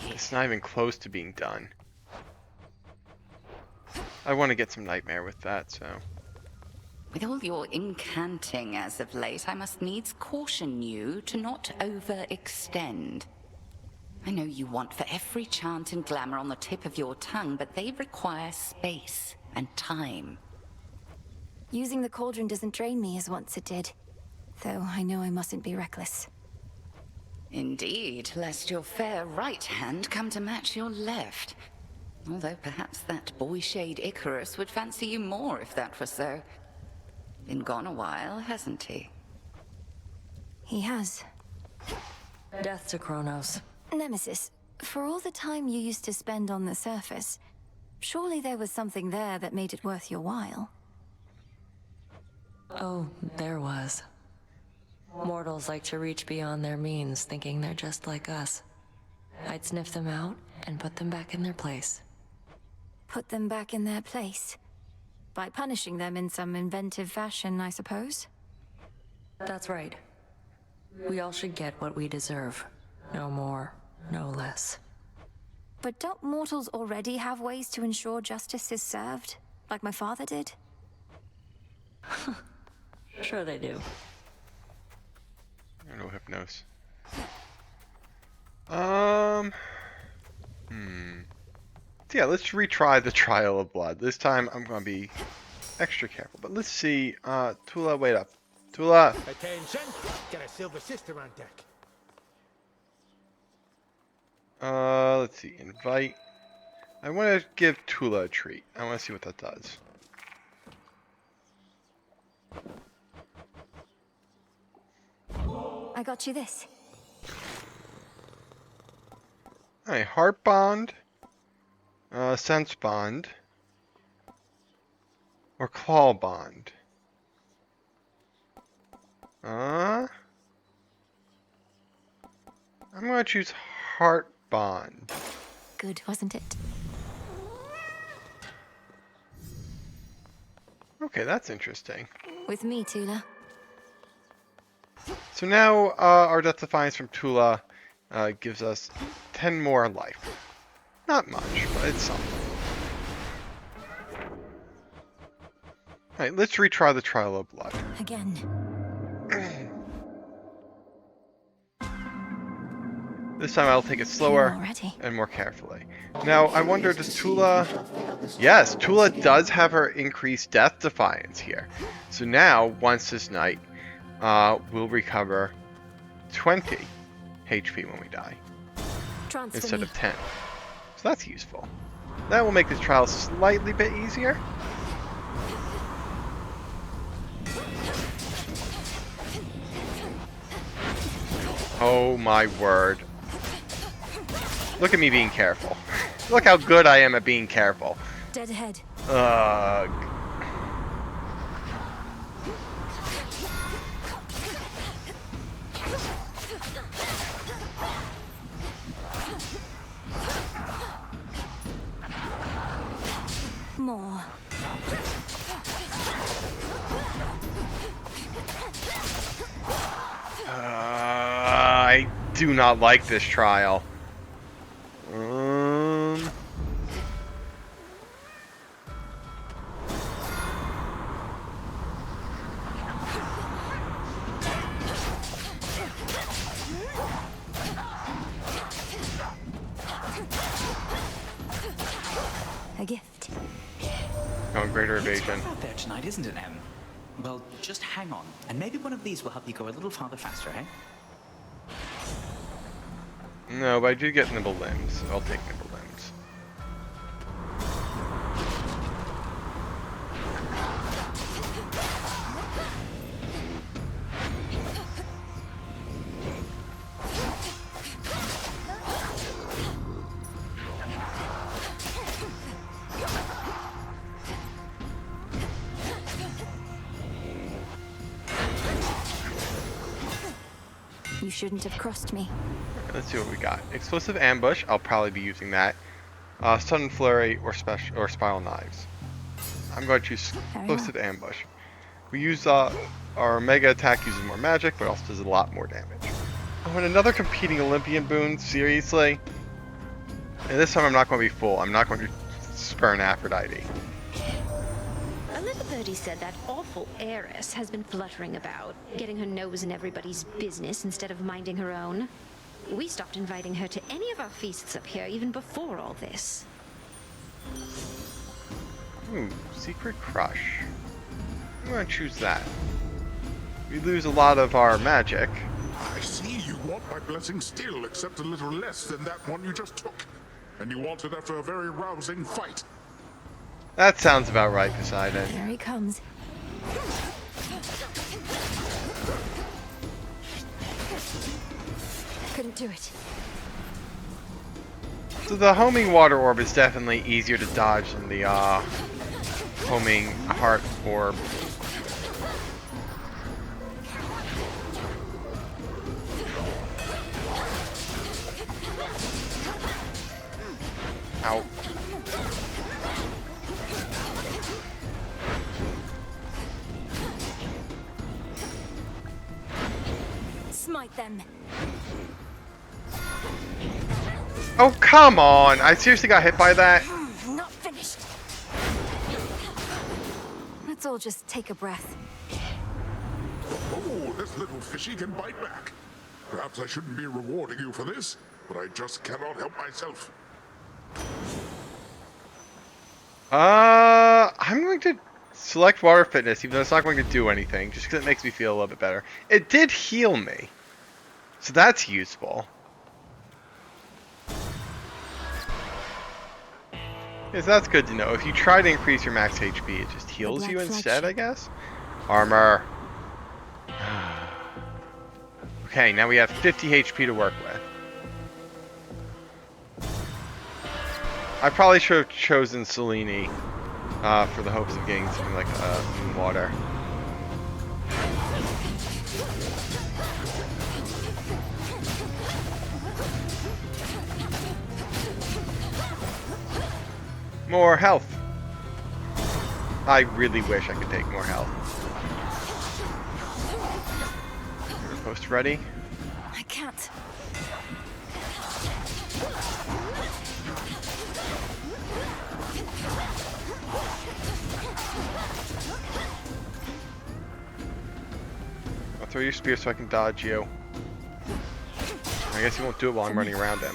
it's not even close to being done. I want to get some nightmare with that, so... With all your incanting as of late, I must needs caution you to not overextend. I know you want for every chant and glamour on the tip of your tongue, but they require space and time. Using the cauldron doesn't drain me as once it did. Though I know I mustn't be reckless. Indeed, lest your fair right hand come to match your left. Although perhaps that boy-shade Icarus would fancy you more if that were so. Been gone a while, hasn't he? He has. Death to Chronos. Nemesis, for all the time you used to spend on the surface, surely there was something there that made it worth your while. Oh, there was. Mortals like to reach beyond their means, thinking they're just like us. I'd sniff them out and put them back in their place. Put them back in their place? By punishing them in some inventive fashion, I suppose? That's right. We all should get what we deserve. No more, no less. But don't mortals already have ways to ensure justice is served? Like my father did? Sure they do. No hypnos. So yeah, let's retry the Trial of Blood. This time I'm gonna be extra careful. But let's see. Tula, wait up. Tula. Attention! Got a silver sister on deck. Let's see. Invite. I want to give Tula a treat. I want to see what that does. I got you this. Alright, Heart Bond, Sense Bond, or Claw Bond. I'm gonna choose Heart Bond. Good, wasn't it? Okay, that's interesting. With me, Tula. So now our Death Defiance from Tula gives us 10 more life. Not much, but it's something. Alright, let's retry the Trial of Blood. Again. This time I'll take it slower and more carefully. Now, I wonder, does Tula... Yes, Tula does have her increased Death Defiance here. So now, once this night, we'll recover 20 HP when we die. Instead of 10. So that's useful. That will make this trial slightly bit easier. Oh my word. Look at me being careful. Look how good I am at being careful. Dead ahead. Ugh. More. I do not like this trial. greater It's evasion. rough out there tonight, isn't it, Em? Well, just hang on, and maybe one of these will help you go a little farther faster, eh? No, but I do get nimble limbs. I'll take nimble limbs. You shouldn't have crossed me. Let's see what we got. Explosive ambush. I'll probably be using that. Sudden flurry or spiral knives. I'm going to choose explosive ambush. We use our mega attack uses more magic, but also does a lot more damage. Oh, and another competing Olympian boon. Seriously. And this time I'm not going to be full. I'm not going to spurn Aphrodite. A little birdie said that awful heiress has been fluttering about, getting her nose in everybody's business instead of minding her own. We stopped inviting her to any of our feasts up here even before all this. Ooh, Secret Crush. I'm going to choose that. We lose a lot of our magic. I see you want my blessing still, except a little less than that one you just took. And you want it after a very rousing fight. That sounds about right, Poseidon. There he comes. Couldn't do it. So the homing water orb is definitely easier to dodge than the homing heart orb. Ow. Smite them. Oh, come on! I seriously got hit by that? Not finished. Let's all just take a breath. Oh, this little fishy can bite back. Perhaps I shouldn't be rewarding you for this, but I just cannot help myself. I'm going to select water fitness, even though it's not going to do anything, just because it makes me feel a little bit better. It did heal me, so that's useful. Yes, that's good to know. If you try to increase your max HP, it just heals you instead, I guess? Armor. Okay, now we have 50 HP to work with. I probably should have chosen Selene for the hopes of getting something like moon water. More health. I really wish I could take more health. Post ready? I can't. I'll throw your spear so I can dodge you. I guess he won't do it while I'm running around him.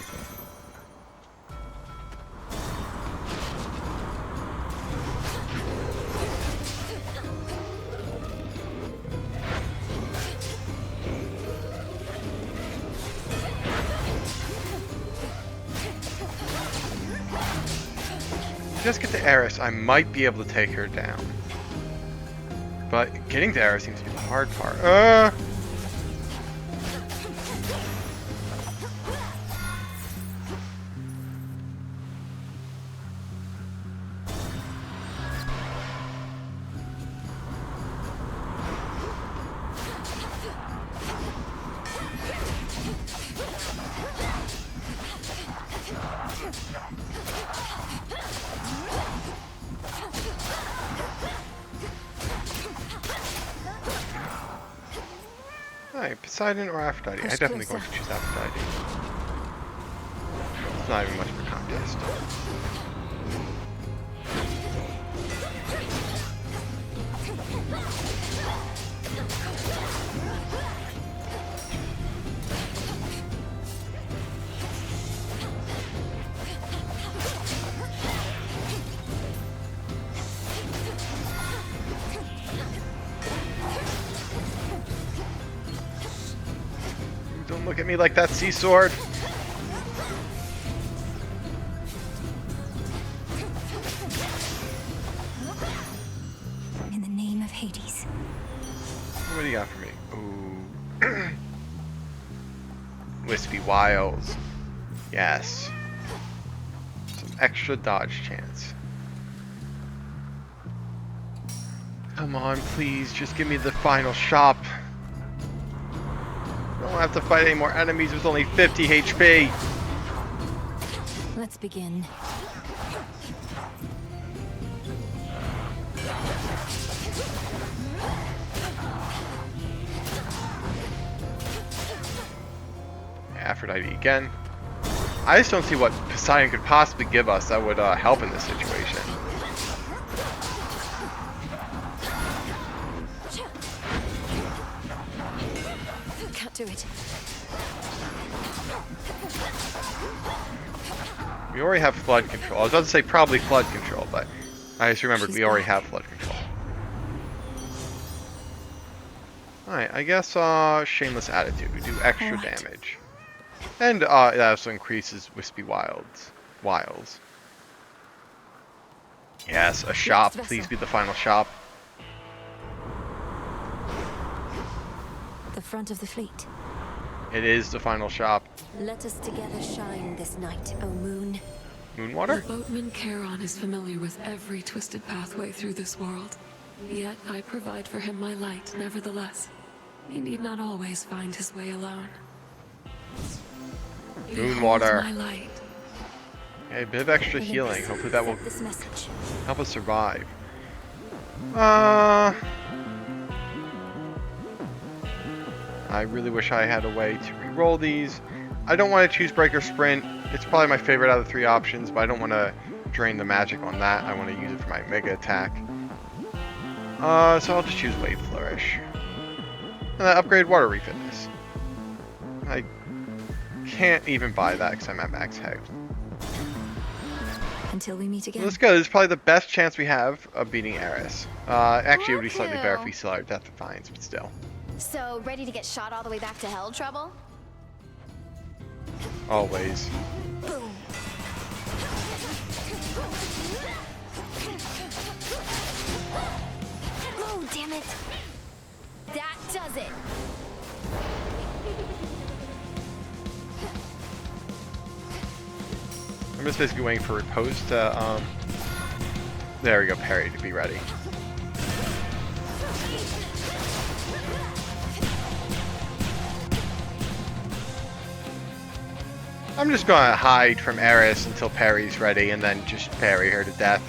Just get to Eris, I might be able to take her down. But getting to Eris seems to be the hard part. Alright, Poseidon or Aphrodite? I'm definitely going to choose Aphrodite. It's not even much of a contest. Don't look at me like that, sea sword. In the name of Hades. What do you got for me? Ooh. Wispy Wiles. Yes. Some extra dodge chance. Come on, please, just give me the final shop. I don't have to fight any more enemies with only 50 HP. Let's begin. Aphrodite again. I just don't see what Poseidon could possibly give us that would help in this situation. Can't do it. We already have flood control. I was about to say probably flood control, but I just remembered we already have flood control. Alright, I guess Shameless Attitude. We do extra damage. And it also increases Wispy Wiles. Yes, a shop. Please be the final shop. The front of the fleet. It is the final shop. Let us together shine this night, O moon. Moonwater? The boatman Charon is familiar with every twisted pathway through this world. Yet I provide for him my light, nevertheless. He need not always find his way alone. Moonwater. My light. Okay, a bit of extra healing. Hopefully that will help us survive. I really wish I had a way to re-roll these. I don't want to choose Break or Sprint. It's probably my favorite out of the 3 options, but I don't want to drain the magic on that. I want to use it for my mega attack. So I'll just choose Wave Flourish. And then upgrade Water Refitness. I can't even buy that because I'm at max health. Until we meet again. Let's go. This is probably the best chance we have of beating Eris. Actually, it would be slightly better if we still had Death Defiance, but still. So, ready to get shot all the way back to hell, Trouble? Always. Boom. Oh, damn it. That does it. I'm just basically waiting for Repose to, there we go, parry to be ready. I'm just gonna hide from Eris until Parry's ready and then just parry her to death.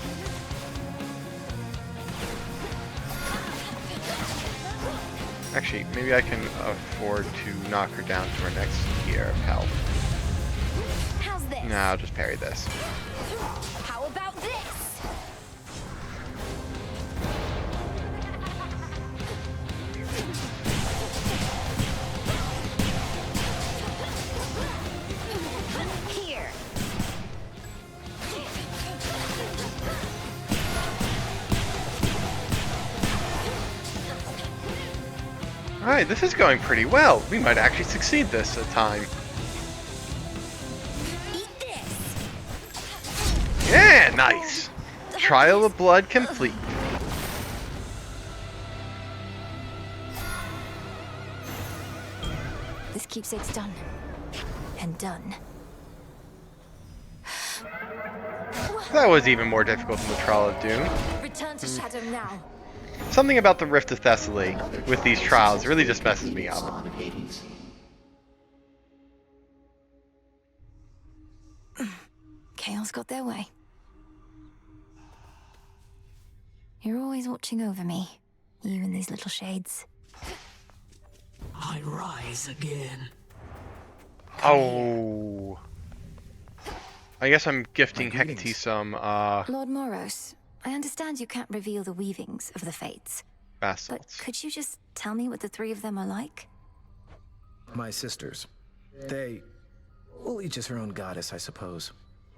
Actually, maybe I can afford to knock her down to her next tier of health. How's this? No, I'll just parry this. How about this? Here. Alright, this is going pretty well. We might actually succeed this time. Yeah, nice. Trial of Blood complete. This keepsake's done. And done. That was even more difficult than the Trial of Doom. Return to Shadow now. Something about the Rift of Thessaly with these trials really just messes me up. Chaos got their way. You're always watching over me, you and these little shades. I rise again. Oh. I guess I'm gifting Hecate some, Lord Moros, I understand you can't reveal the weavings of the Fates. basalts. But could you just tell me what the 3 of them are like? My sisters. They... well, each is her own goddess, I suppose.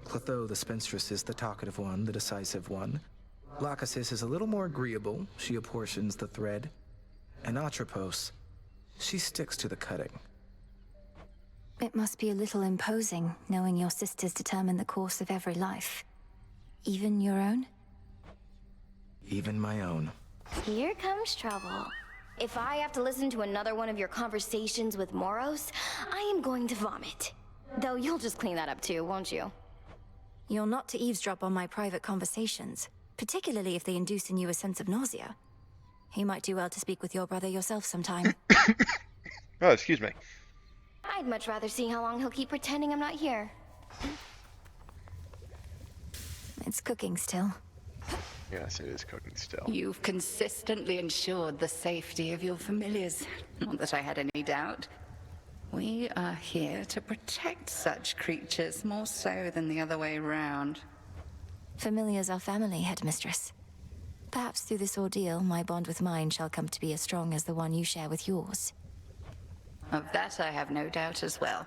Clotho, the spinstress, is the talkative one, the decisive one. Lachesis is a little more agreeable. She apportions the thread. And Atropos, she sticks to the cutting. It must be a little imposing, knowing your sisters determine the course of every life. Even your own? Even my own. Here comes trouble. If I have to listen to another one of your conversations with Moros, I am going to vomit. Though you'll just clean that up too, won't you? You're not to eavesdrop on my private conversations, particularly if they induce in you a sense of nausea. You might do well to speak with your brother yourself sometime. Oh, excuse me. I'd much rather see how long he'll keep pretending I'm not here. It's cooking still. Yes, it is cooking still. You've consistently ensured the safety of your familiars. Not that I had any doubt. We are here to protect such creatures more so than the other way round. Familiars are family, Headmistress. Perhaps through this ordeal, my bond with mine shall come to be as strong as the one you share with yours. Of that I have no doubt as well.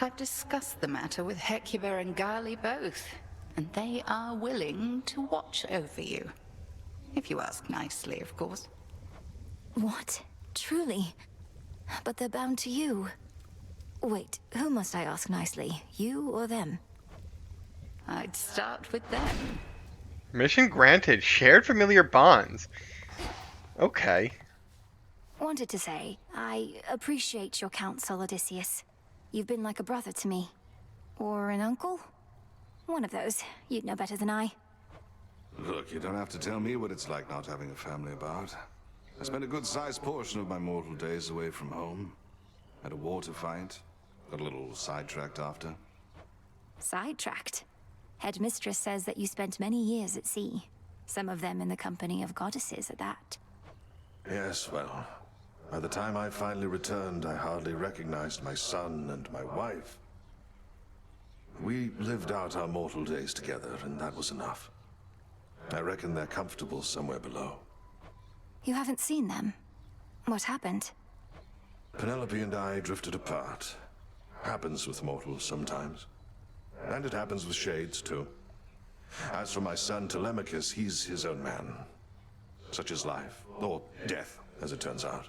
I've discussed the matter with Hecuba and Gali both, and they are willing to watch over you. If you ask nicely, of course. What? Truly? But they're bound to you. Wait, who must I ask nicely? You or them? I'd start with them. Mission granted. Shared familiar bonds. Okay. Wanted to say, I appreciate your counsel, Odysseus. You've been like a brother to me. Or an uncle? One of those. You'd know better than I. Look, you don't have to tell me what it's like not having a family about. I spent a good-sized portion of my mortal days away from home. Had a war to fight. Got a little sidetracked after. Sidetracked? Headmistress says that you spent many years at sea. Some of them in the company of goddesses at that. Yes, well, by the time I finally returned, I hardly recognized my son and my wife. We lived out our mortal days together, and that was enough. I reckon they're comfortable somewhere below. You haven't seen them? What happened? Penelope and I drifted apart. Happens with mortals sometimes. And it happens with shades, too. As for my son Telemachus, he's his own man. Such is life. Or death, as it turns out.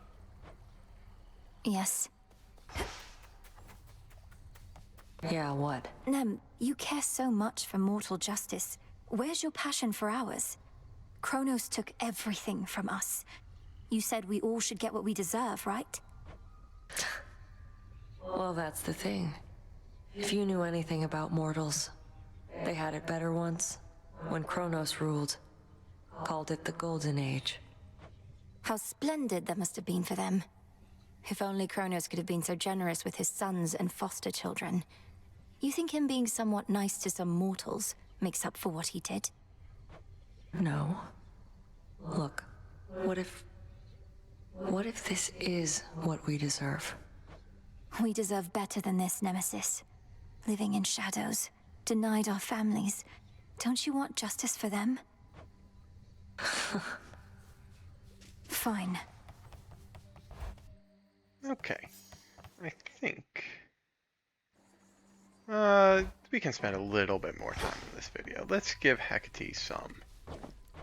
Yes. Yeah, what? Nem, you care so much for mortal justice. Where's your passion for ours? Chronos took everything from us. You said we all should get what we deserve, right? Well, that's the thing. If you knew anything about mortals, they had it better once, when Chronos ruled. Called it the Golden Age. How splendid that must have been for them. If only Chronos could have been so generous with his sons and foster children. You think him being somewhat nice to some mortals makes up for what he did? No. Look, what if this is what we deserve? We deserve better than this, Nemesis. Living in shadows, denied our families. Don't you want justice for them? Fine. Okay. I think... we can spend a little bit more time in this video. Let's give Hecate some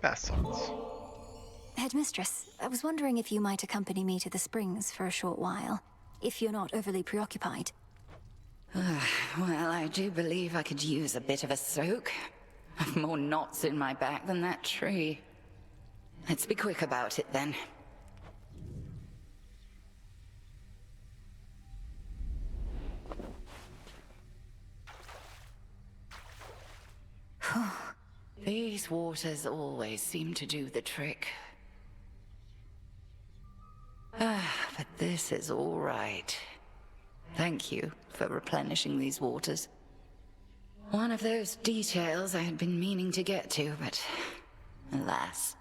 bath salts. Headmistress, I was wondering if you might accompany me to the springs for a short while, if you're not overly preoccupied. Well, I do believe I could use a bit of a soak. I've more knots in my back than that tree. Let's be quick about it then. These waters always seem to do the trick. But this is all right. Thank you for replenishing these waters. One of those details I had been meaning to get to, but alas.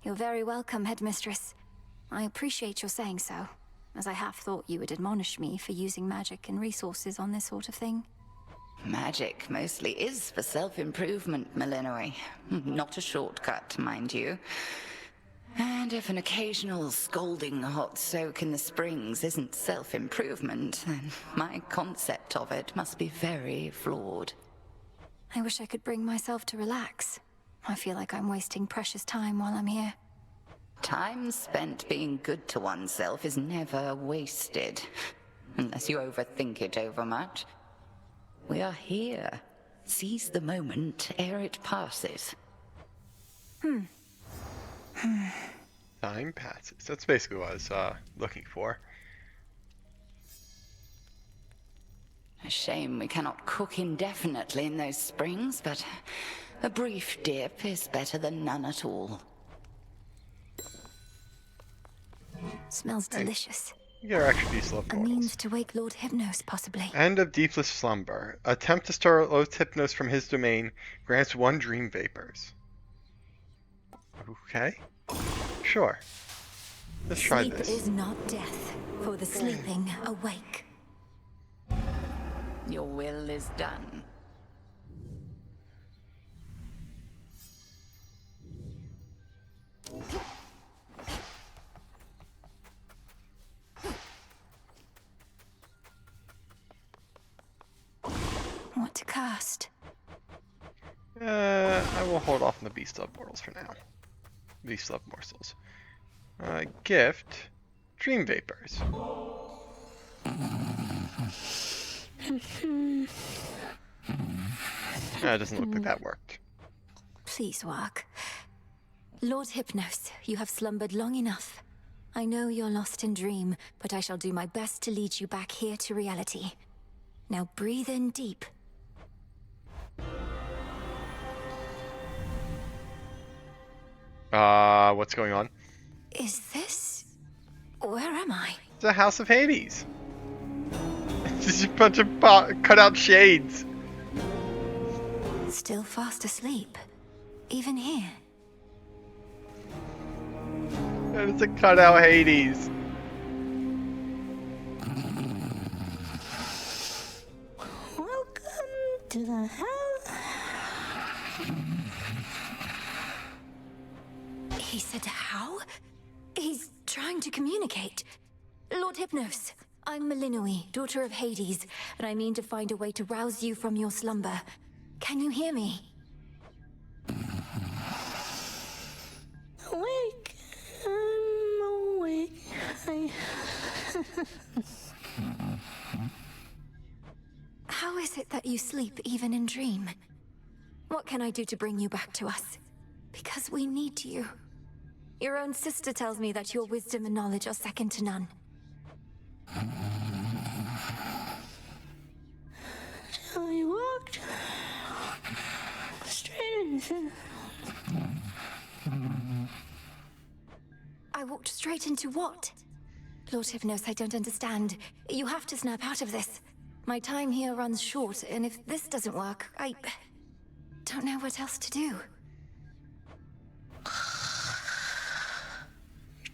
You're very welcome, Headmistress. I appreciate your saying so, as I half thought you would admonish me for using magic and resources on this sort of thing. Magic mostly is for self-improvement, Melinoë. Not a shortcut, mind you. And if an occasional scalding hot soak in the springs isn't self-improvement, then my concept of it must be very flawed. I wish I could bring myself to relax. I feel like I'm wasting precious time while I'm here. Time spent being good to oneself is never wasted. unless you overthink it overmuch. We are here. Seize the moment ere it passes. Time passes. That's basically what I was looking for. A shame we cannot cook indefinitely in those springs, but a brief dip is better than none at all. Smells delicious. You get our extra D-slip A mortals. means to wake Lord Hypnos, possibly. End of deepless slumber. Attempt to stir Lord Hypnos from his domain. Grants 1 dream vapors. Okay. Sure. Let's try Sleep this. is not death, for the sleeping awake. Your will is done. What to cast? I will hold off on the Beast Love Mortals for now. Beast Love Morsels. Gift. Dream Vapors. It doesn't look like that worked. Please work. Lord Hypnos, you have slumbered long enough. I know you're lost in dream, but I shall do my best to lead you back here to reality. Now breathe in deep. What's going on? Is this... Where am I? It's the House of Hades. It's just a bunch of cut-out shades. Still fast asleep. Even here. And it's a cut-out Hades. Welcome to the house. He said how? He's trying to communicate. Lord Hypnos, I'm Melinoë, daughter of Hades, and I mean to find a way to rouse you from your slumber. Can you hear me? Awake. I'm awake. How is it that you sleep even in dream? What can I do to bring you back to us? Because we need you. Your own sister tells me that your wisdom and knowledge are second to none. I walked straight into... I walked straight into what? Lord Hypnos, I don't understand. You have to snap out of this. My time here runs short, and if this doesn't work, I don't know what else to do.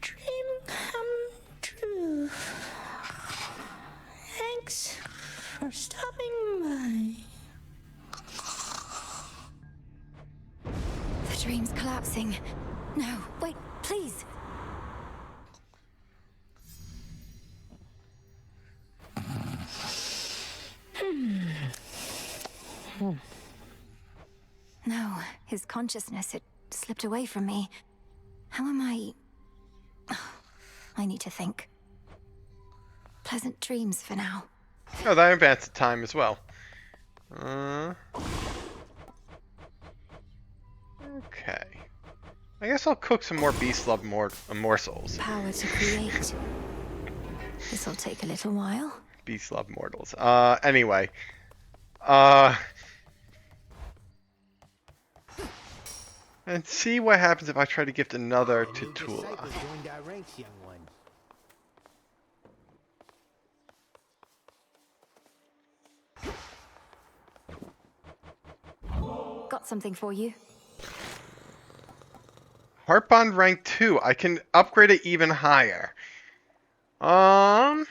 Dream come true. Thanks for stopping by. The dream's collapsing. No, wait, please. No, his consciousness, it slipped away from me. How am I... I need to think. Pleasant dreams for now. Oh, that advanced time as well. Okay. I guess I'll cook some more Beast Love morsels. Power to create. This'll take a little while. Beast Love Mortals. Anyway. And see what happens if I try to gift another to Tula. Got something for you. Heart Bond rank 2. I can upgrade it even higher. How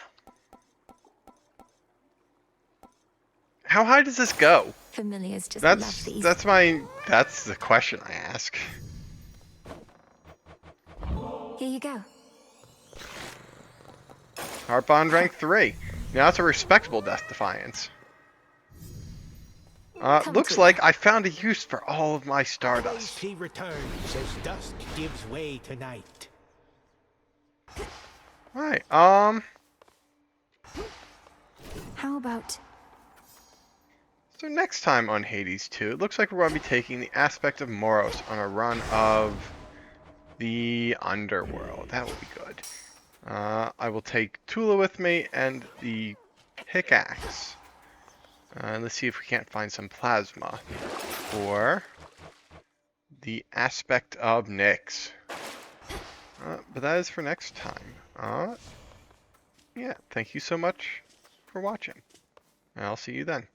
high does this go? Familiars just love these. That's the question I ask. Here you go. Heart Bond rank 3. Now that's a respectable Death Defiance. Looks like I found a use for all of my Stardust. She returns as dusk gives way to night. Right, about... So next time on Hades 2, it looks like we're going to be taking the aspect of Moros on a run of the underworld. That will be good. I will take Tula with me and the pickaxe. Let's see if we can't find some plasma for the aspect of Nyx. But that is for next time. Yeah, thank you so much for watching. And I'll see you then.